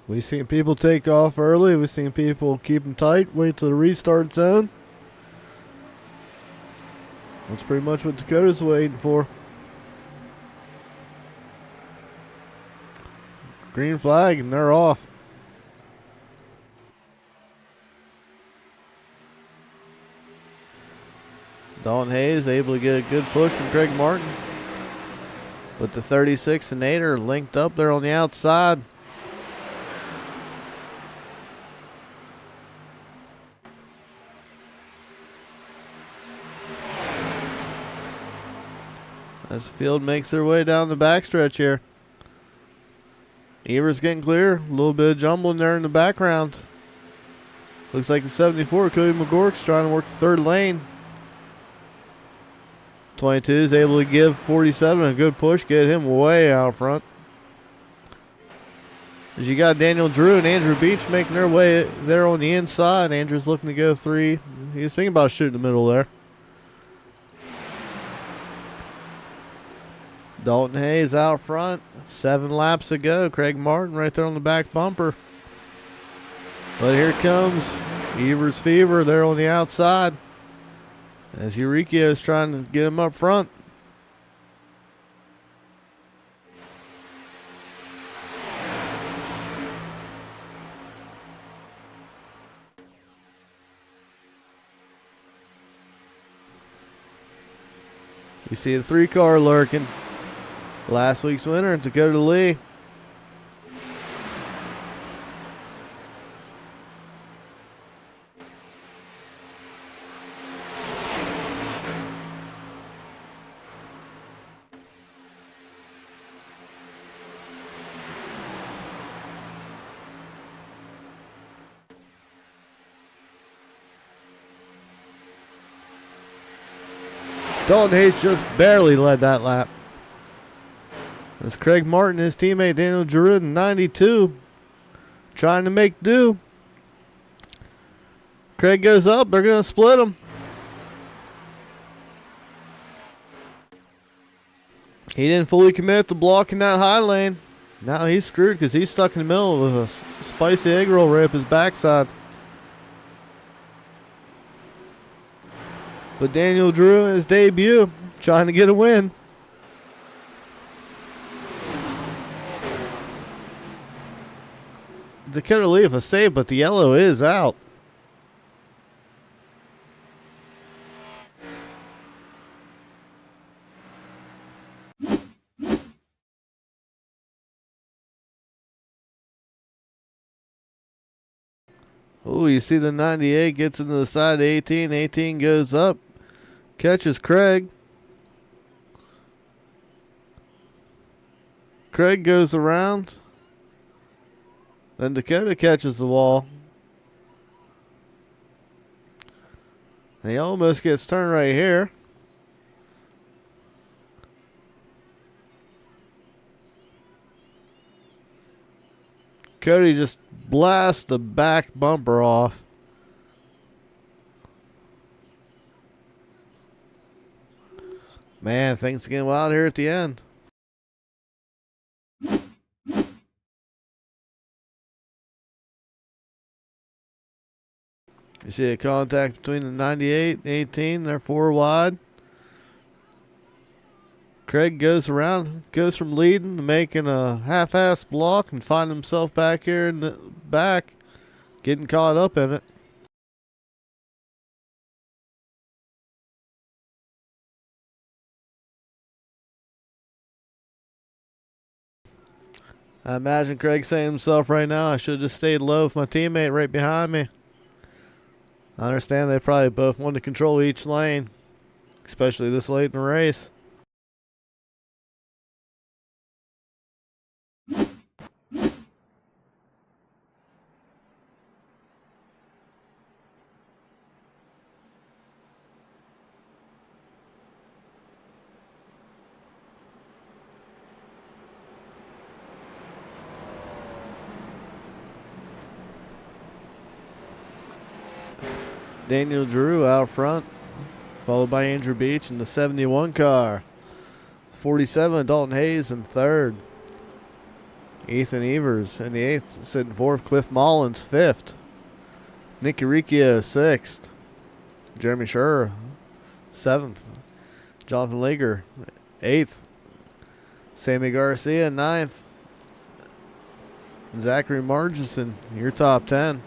We've seen people take off early. We've seen people keep them tight, wait till the restart zone. That's pretty much what Dakota's waiting for. Green flag, and they're off. Dalton Hayes able to get a good push from Craig Martin. But the 36 and 8 are linked up there on the outside. As the field makes their way down the backstretch here. Evers getting clear. A little bit of jumbling there in the background. Looks like the 74, Cody McGork's trying to work the third lane. 22 is able to give 47 a good push, get him way out front. As you got Daniel Drew and Andrew Beach making their way there on the inside. Andrew's looking to go 3. He's thinking about shooting the middle there. Dalton Hayes out front. 7 laps to go. Craig Martin right there on the back bumper. But here comes Evers Fever there on the outside. As Uricchio is trying to get him up front. You see the 3 car lurking. Last week's winner, Dakota Lee. Dalton Hayes just barely led that lap. As Craig Martin, his teammate Daniel Drew in 92, trying to make do. Craig goes up, they're going to split him. He didn't fully commit to blocking that high lane. Now he's screwed because he's stuck in the middle with a spicy egg roll right up his backside. But Daniel Drew in his debut, trying to get a win. Dakota Lee a save, but the yellow is out. Oh, you see the 98 gets into the side of 18. 18 goes up, catches Craig. Craig goes around. Then Dakota catches the wall. And he almost gets turned right here. Cody just blasts the back bumper off. Man, things getting wild here at the end. You see a contact between the 98 and 18. They're 4 wide. Craig goes around, goes from leading to making a half-ass block and find himself back here in the back, getting caught up in it. I imagine Craig saying to himself right now, I should have just stayed low with my teammate right behind me. I understand they probably both want to control each lane, especially this late in the race. Daniel Drew out front, followed by Andrew Beach in the 71 car. 47, Dalton Hayes in third. Ethan Evers in the 8th, sitting 4th. Cliff Mullins, 5th. Nick Uricchio, 6th. Jeremy Scherer, 7th. Jonathan Leager, 8th. Sammy Garcia, 9th. Zachary Marginson, your top 10.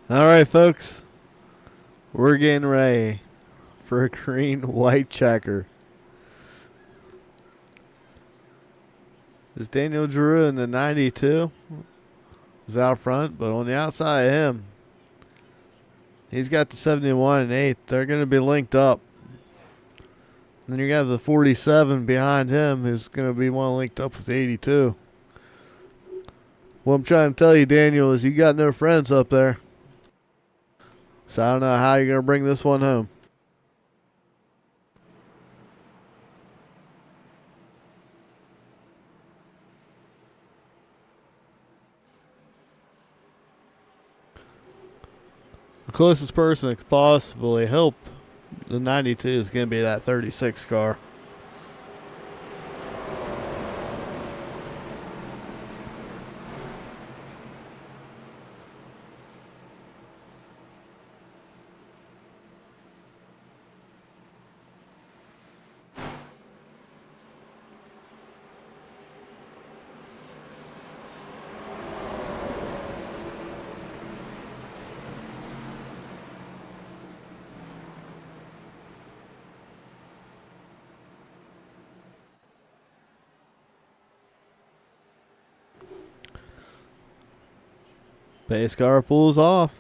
All right, folks. We're getting ready for a green-white checker. This Daniel Drew in the 92 is out front, but on the outside of him, he's got the 71 and 8. They're going to be linked up. And then you got the 47 behind him, who's going to be one linked up with the 82. What I'm trying to tell you, Daniel, is you got no friends up there. So I don't know how you're going to bring this one home. The closest person that could possibly help the 92 is going to be that 36 car. Base car pulls off.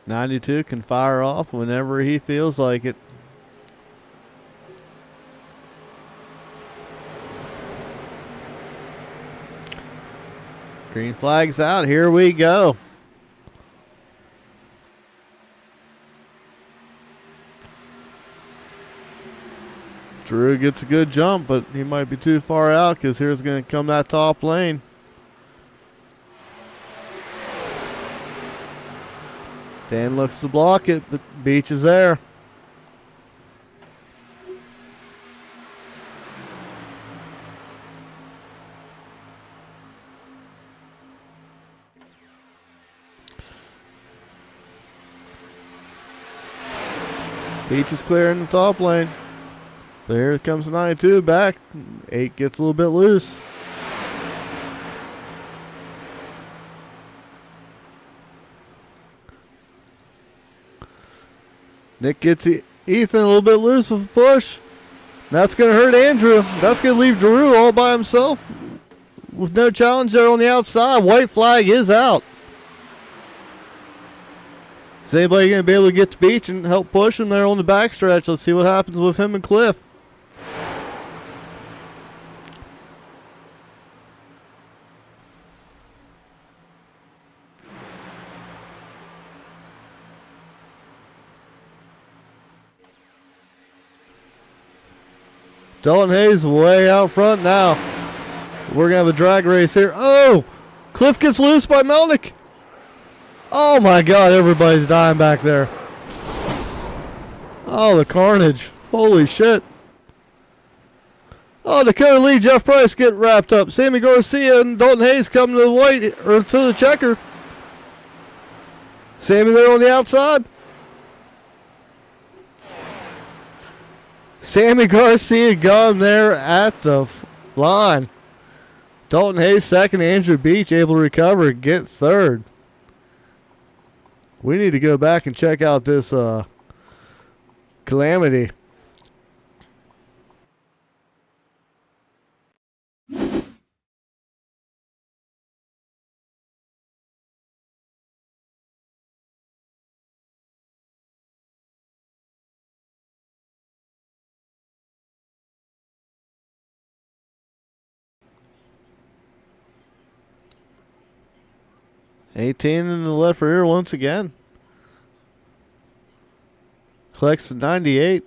'92 can fire off whenever he feels like it. Green flag's out. Here we go. Drew gets a good jump, but he might be too far out because here's going to come that top lane. Dan looks to block it, but Beach is there. Beach is clearing the top lane. But here comes 92 back. 8 gets a little bit loose. Nick gets Ethan a little bit loose with a push. That's going to hurt Andrew. That's going to leave Drew all by himself with no challenge there on the outside. White flag is out. Is anybody going to be able to get to Beach and help push him there on the backstretch? Let's see what happens with him and Cliff. Dalton Hayes way out front now. We're going to have a drag race here. Oh! Cliff gets loose by Melnick. Oh my God, everybody's dying back there. Oh, the carnage. Holy shit. Oh, Dakota Lee, Jeff Price get wrapped up. Sammy Garcia and Dalton Hayes come to the white, or to the checker. Sammy there on the outside. Sammy Garcia gone there at the line. Dalton Hayes second. Andrew Beach able to recover and get third. We need to go back and check out this calamity. $18 in the left rear once again. Collects 98.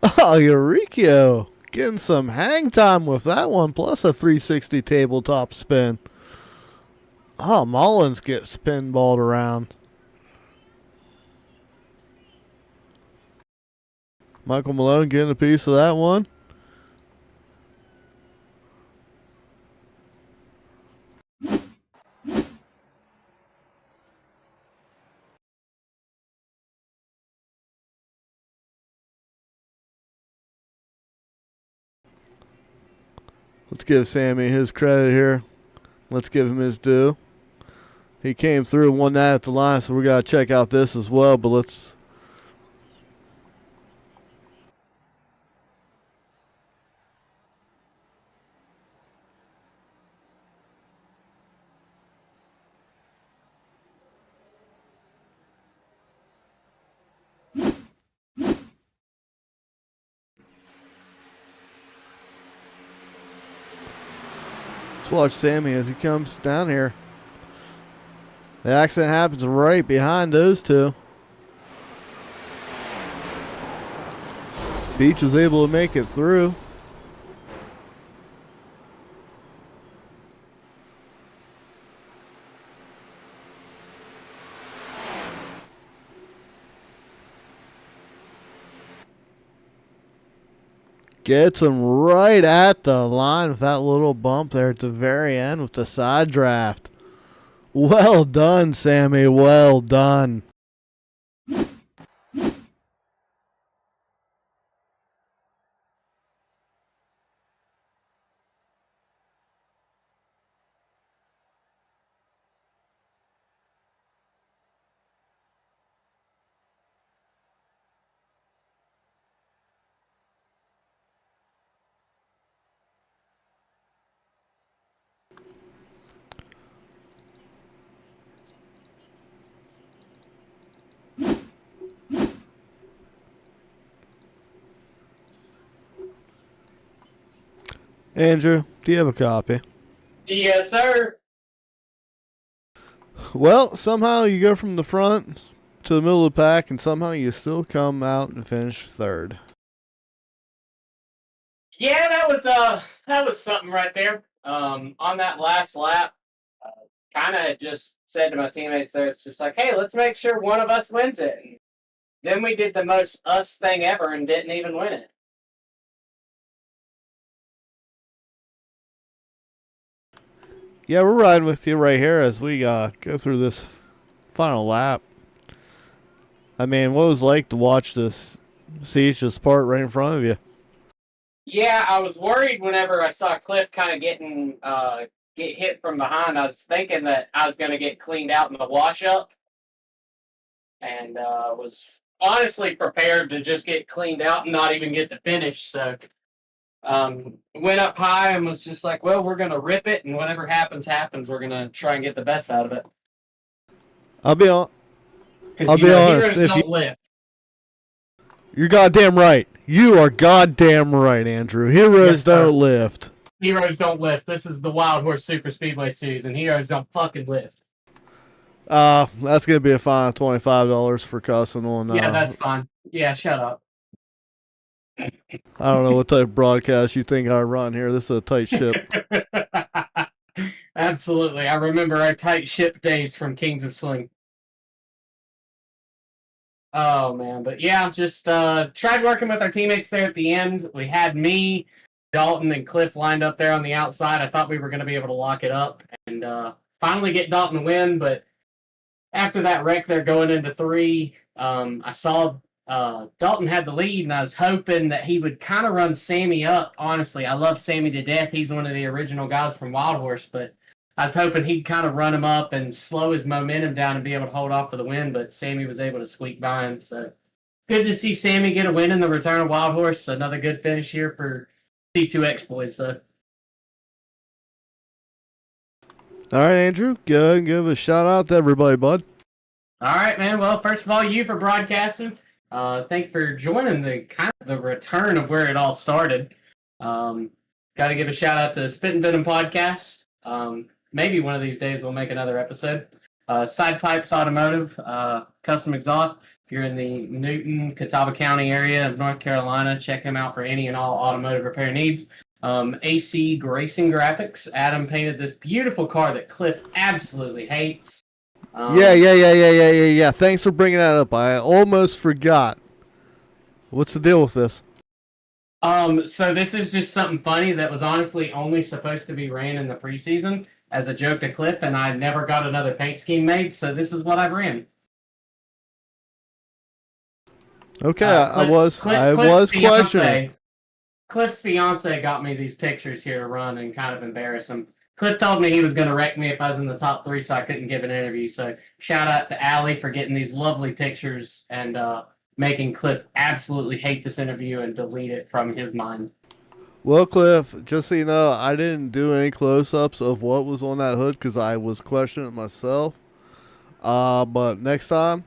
Oh, Uricchio getting some hang time with that one, plus a 360 tabletop spin. Oh, Mullins gets pinballed around. Michael Malone getting a piece of that one. Let's give Sammy his credit here. Let's give him his due. He came through and won that at the line, so we got to check out this as well. But let's... watch Sammy as he comes down here. The accident happens right behind those two. Beach was able to make it through. Gets him right at the line with that little bump there at the very end with the side draft. Well done, Sammy. Well done. Andrew, do you have a copy? Yes, sir. Well, somehow you go from the front to the middle of the pack, and somehow you still come out and finish third. Yeah, that was something right there. On that last lap, kind of just said to my teammates there, it's just like, hey, let's make sure one of us wins it. And then we did the most us thing ever and didn't even win it. Yeah, we're riding with you right here as we go through this final lap. I mean, what was it like to watch this siege just part right in front of you? Yeah, I was worried whenever I saw Cliff kind of get hit from behind. I was thinking that I was going to get cleaned out in the wash up, and was honestly prepared to just get cleaned out and not even get to finish. So went up high and was just like, well, we're going to rip it, and whatever happens, happens. We're going to try and get the best out of it. I'll be honest. Heroes don't live. You're goddamn right. You are goddamn right, Andrew. Heroes don't lift. Heroes don't lift. This is the Wild Horse Super Speedway Series, and heroes don't fucking lift. That's gonna be a fine of $25 for cussing on. Yeah, that's fine. Yeah, shut up. I don't know what type of broadcast you think I run here. This is a tight ship. Absolutely. I remember our tight ship days from Kings of Sling. Oh, man. But yeah, just tried working with our teammates there at the end. We had me, Dalton, and Cliff lined up there on the outside. I thought we were going to be able to lock it up and finally get Dalton to win. But after that wreck there going into 3, I saw Dalton had the lead, and I was hoping that he would kind of run Sammy up. Honestly, I love Sammy to death. He's one of the original guys from Wild Horse, but I was hoping he'd kind of run him up and slow his momentum down and be able to hold off for the win, but Sammy was able to squeak by him. So good to see Sammy get a win in the return of Wild Horse. Another good finish here for C2X boys. So. All right, Andrew, go ahead and give a shout out to everybody, bud. All right, man. Well, first of all, you for broadcasting. Thank you for joining the return of where it all started. Got to give a shout out to Spit Venom Podcast. Maybe one of these days we'll make another episode. Side Pipes Automotive, Custom Exhaust. If you're in the Newton, Catawba County area of North Carolina, check him out for any and all automotive repair needs. AC Racing Graphics. Adam painted this beautiful car that Cliff absolutely hates. Yeah. Thanks for bringing that up. I almost forgot. What's the deal with this? So this is just something funny that was honestly only supposed to be ran in the preseason as a joke to Cliff, and I never got another paint scheme made, so this is what I've ran. Okay, I was questioning. Cliff's fiance got me these pictures here to run and kind of embarrass him. Cliff told me he was going to wreck me if I was in the top 3, so I couldn't give an interview. So shout out to Allie for getting these lovely pictures and making Cliff absolutely hate this interview and delete it from his mind. Well, Cliff, just so you know, I didn't do any close-ups of what was on that hood because I was questioning it myself. But next time,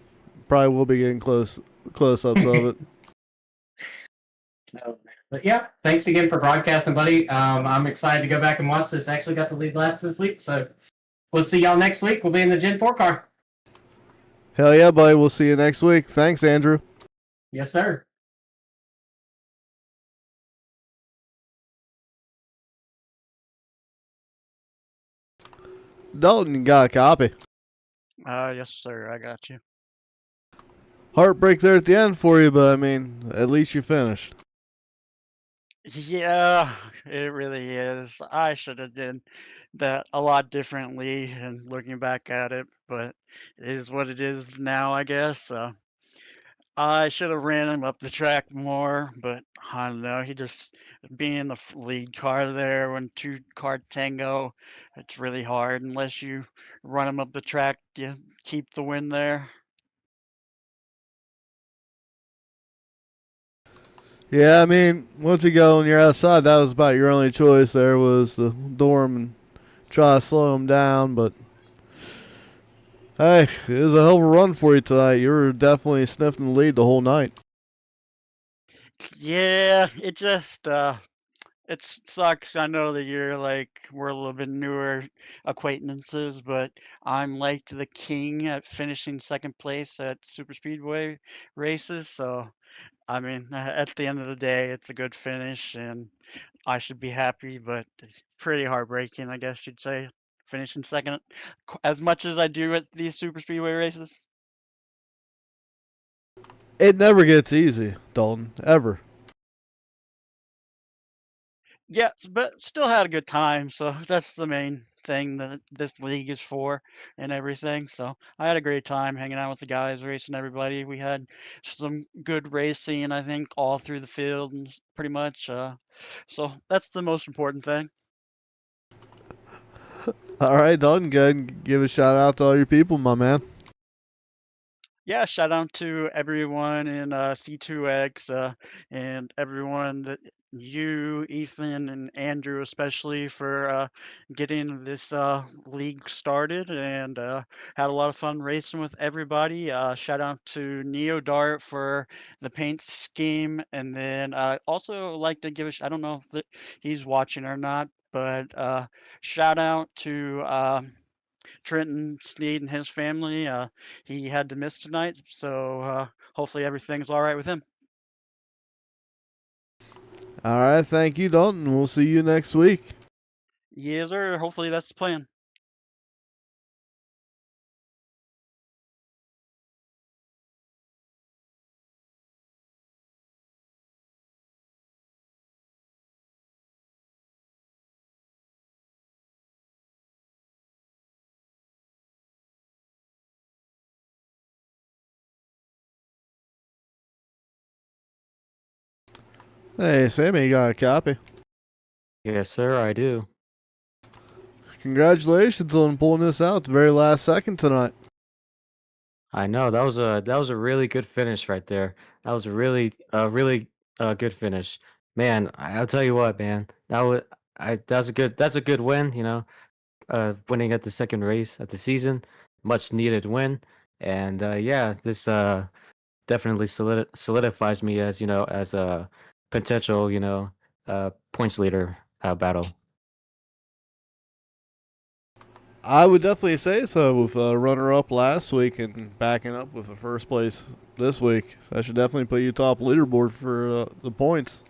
probably will be getting close-ups of it. No, but yeah, thanks again for broadcasting, buddy. I'm excited to go back and watch this. Actually got the lead laps this week, so we'll see y'all next week. We'll be in the Gen 4 car. Hell yeah, buddy. We'll see you next week. Thanks, Andrew. Yes, sir. Dalton, you got a copy. Yes, sir. I got you. Heartbreak there at the end for you, but I mean, at least you finished. Yeah, it really is. I should have done that a lot differently and looking back at it, but it is what it is now, I guess. I should have ran him up the track more, but I don't know. He just being in the lead car there when 2 car tango, it's really hard unless you run him up the track to keep the win there. Yeah, I mean, once you go and you're outside, that was about your only choice there was to dorm and try to slow him down. But, hey, it was a hell of a run for you tonight. You were definitely sniffing the lead the whole night. Yeah, it just, it sucks. I know that we're a little bit newer acquaintances, but I'm like the king at finishing second place at super speedway races. So, I mean, at the end of the day, it's a good finish and I should be happy, but it's pretty heartbreaking, I guess you'd say. finishing second, as much as I do at these super speedway races. It never gets easy, Dalton, ever. Yes, but still had a good time. So that's the main thing that this league is for and everything. So I had a great time hanging out with the guys, racing everybody. We had some good racing, I think, all through the field and pretty much. So that's the most important thing. All right, Dalton, go ahead and give a shout out to all your people, my man. Yeah, shout out to everyone in C2X and everyone that you, Ethan, and Andrew, especially for getting this league started and had a lot of fun racing with everybody. Shout out to Neo Dart for the paint scheme, and then also like to give I don't know if he's watching or not, but shout out to. Trenton Sneed and his family. He had to miss tonight, so hopefully everything's all right with him. All right, thank you, Dalton. We'll see you next week. Yes, sir. Hopefully that's the plan. Hey, Sammy, you got a copy? Yes, sir, I do. Congratulations on pulling this out at the very last second tonight. I know that was a really good finish right there. That was a really good finish. Man, I'll tell you what, man. That's a good win, you know. Winning at the second race at the season, much needed win. And yeah, this definitely solidifies me as, you know, as a potential, you know, points leader battle. I would definitely say so with runner-up last week and backing up with the first place this week. That should definitely put you top leaderboard for the points.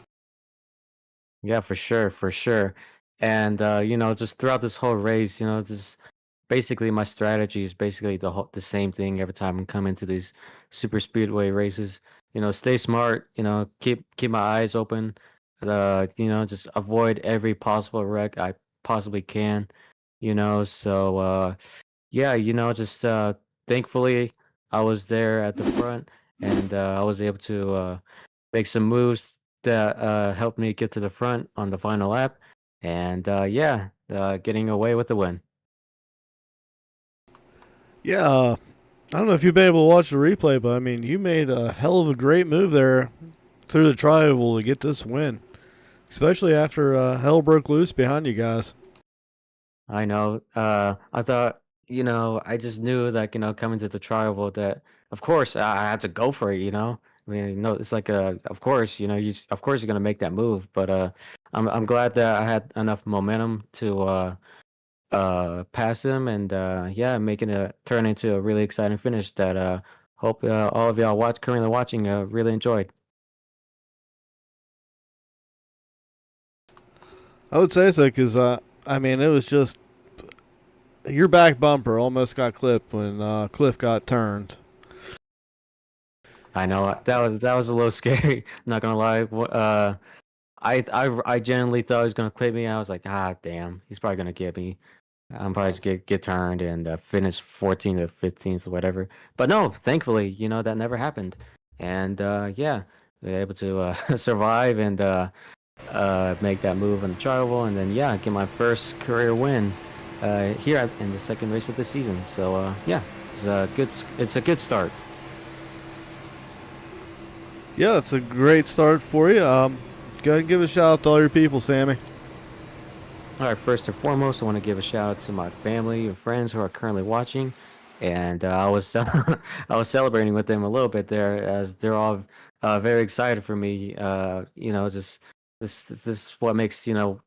Yeah, for sure, for sure. And you know, just throughout this whole race, you know, this basically my strategy is basically the same thing every time I come into these super speedway races. You know, stay smart, you know, keep my eyes open, you know, just avoid every possible wreck I possibly can, you know. So yeah, you know, just thankfully I was there at the front and I was able to make some moves that helped me get to the front on the final lap, and yeah, getting away with the win. Yeah, I don't know if you've been able to watch the replay, but I mean, you made a hell of a great move there through the tri-oval to get this win, especially after hell broke loose behind you guys. I know. I thought, you know, I just knew that, you know, coming to the tri-oval that, of course, I had to go for it. You know, I mean, no, it's like, of course, you know, of course you're gonna make that move. But I'm glad that I had enough momentum to pass him, and yeah, making it turn into a really exciting finish that hope all of y'all currently watching really enjoyed. I would say so because I mean, it was just your back bumper almost got clipped when Cliff got turned. I know that was a little scary. Not gonna lie. I genuinely thought he was gonna clip me. I was like, ah, damn, he's probably gonna get me. I'm probably just get turned and finish 14th or 15th or whatever. But no, thankfully, you know, that never happened. And yeah, we were able to survive and make that move on the tri-oval, and then yeah, get my first career win here in the second race of the season. So yeah, it's a good start. Yeah, it's a great start for you. Go ahead and give a shout out to all your people, Sammy. All right, first and foremost, I want to give a shout out to my family and friends who are currently watching, and I was I was celebrating with them a little bit there as they're all very excited for me. You know, just this is what makes you know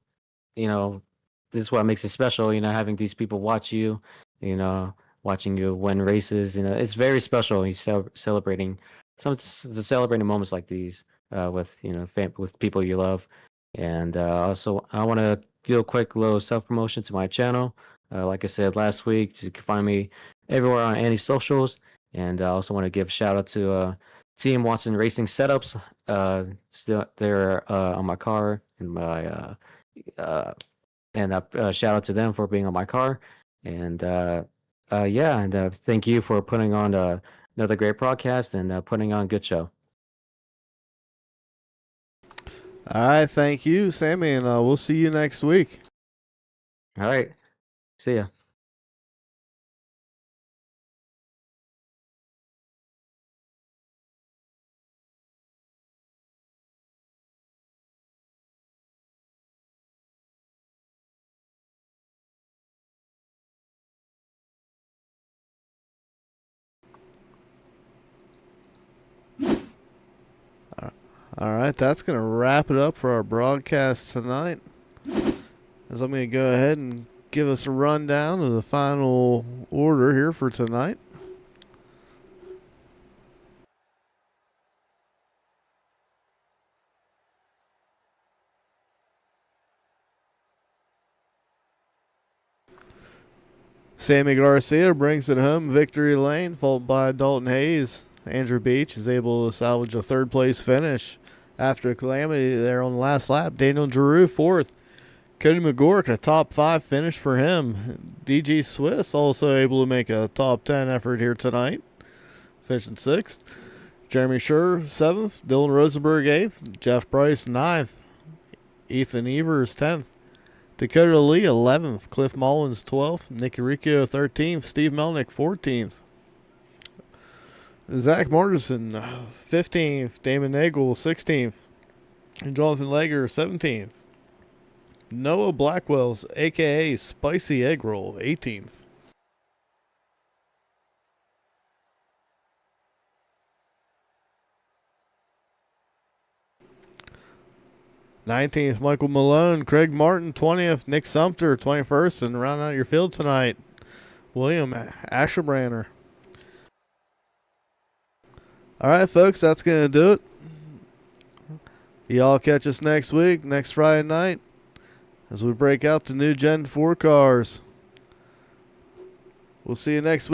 this is what makes it special. You know, having these people watch you, you know, watching you win races. You know, it's very special. You celebrating celebrating moments like these with you know with people you love. And also, I want to do a quick little self promotion to my channel. Like I said last week, you can find me everywhere on any socials. And I also want to give a shout out to Team Watson Racing Setups. Still, they're on my car and my shout out to them for being on my car. And yeah, and thank you for putting on another great broadcast and putting on a good show. All right, thank you, Sammy, and we'll see you next week. All right, see ya. All right, that's going to wrap it up for our broadcast tonight. As I'm going to go ahead and give us a rundown of the final order here for tonight. Sammy Garcia brings it home, victory lane, followed by Dalton Hayes. Andrew Beach is able to salvage a third place finish after a calamity there on the last lap. Daniel Giroux fourth. Cody McGork, a top 5 finish for him. DG Swiss also able to make a top 10 effort here tonight, finishing 6th. Jeremy Scherer 7th. Dylan Rosenberg 8th. Jeff Price 9th. Ethan Evers 10th. Dakota Lee 11th. Cliff Mullins 12th. Nick Uricchio 13th. Steve Melnick 14th. Zach Martinson 15th. Damon Nagel 16th. And Jonathan Lager 17th. Noah Blackwell's a.k.a. Spicy Egg Roll 18th. '19th, Michael Malone. Craig Martin 20th. Nick Sumter 21st. And round out your field tonight, William Asherbranner. All right, folks, that's going to do it. Y'all catch us next week, next Friday night, as we break out the new Gen 4 cars. We'll see you next week.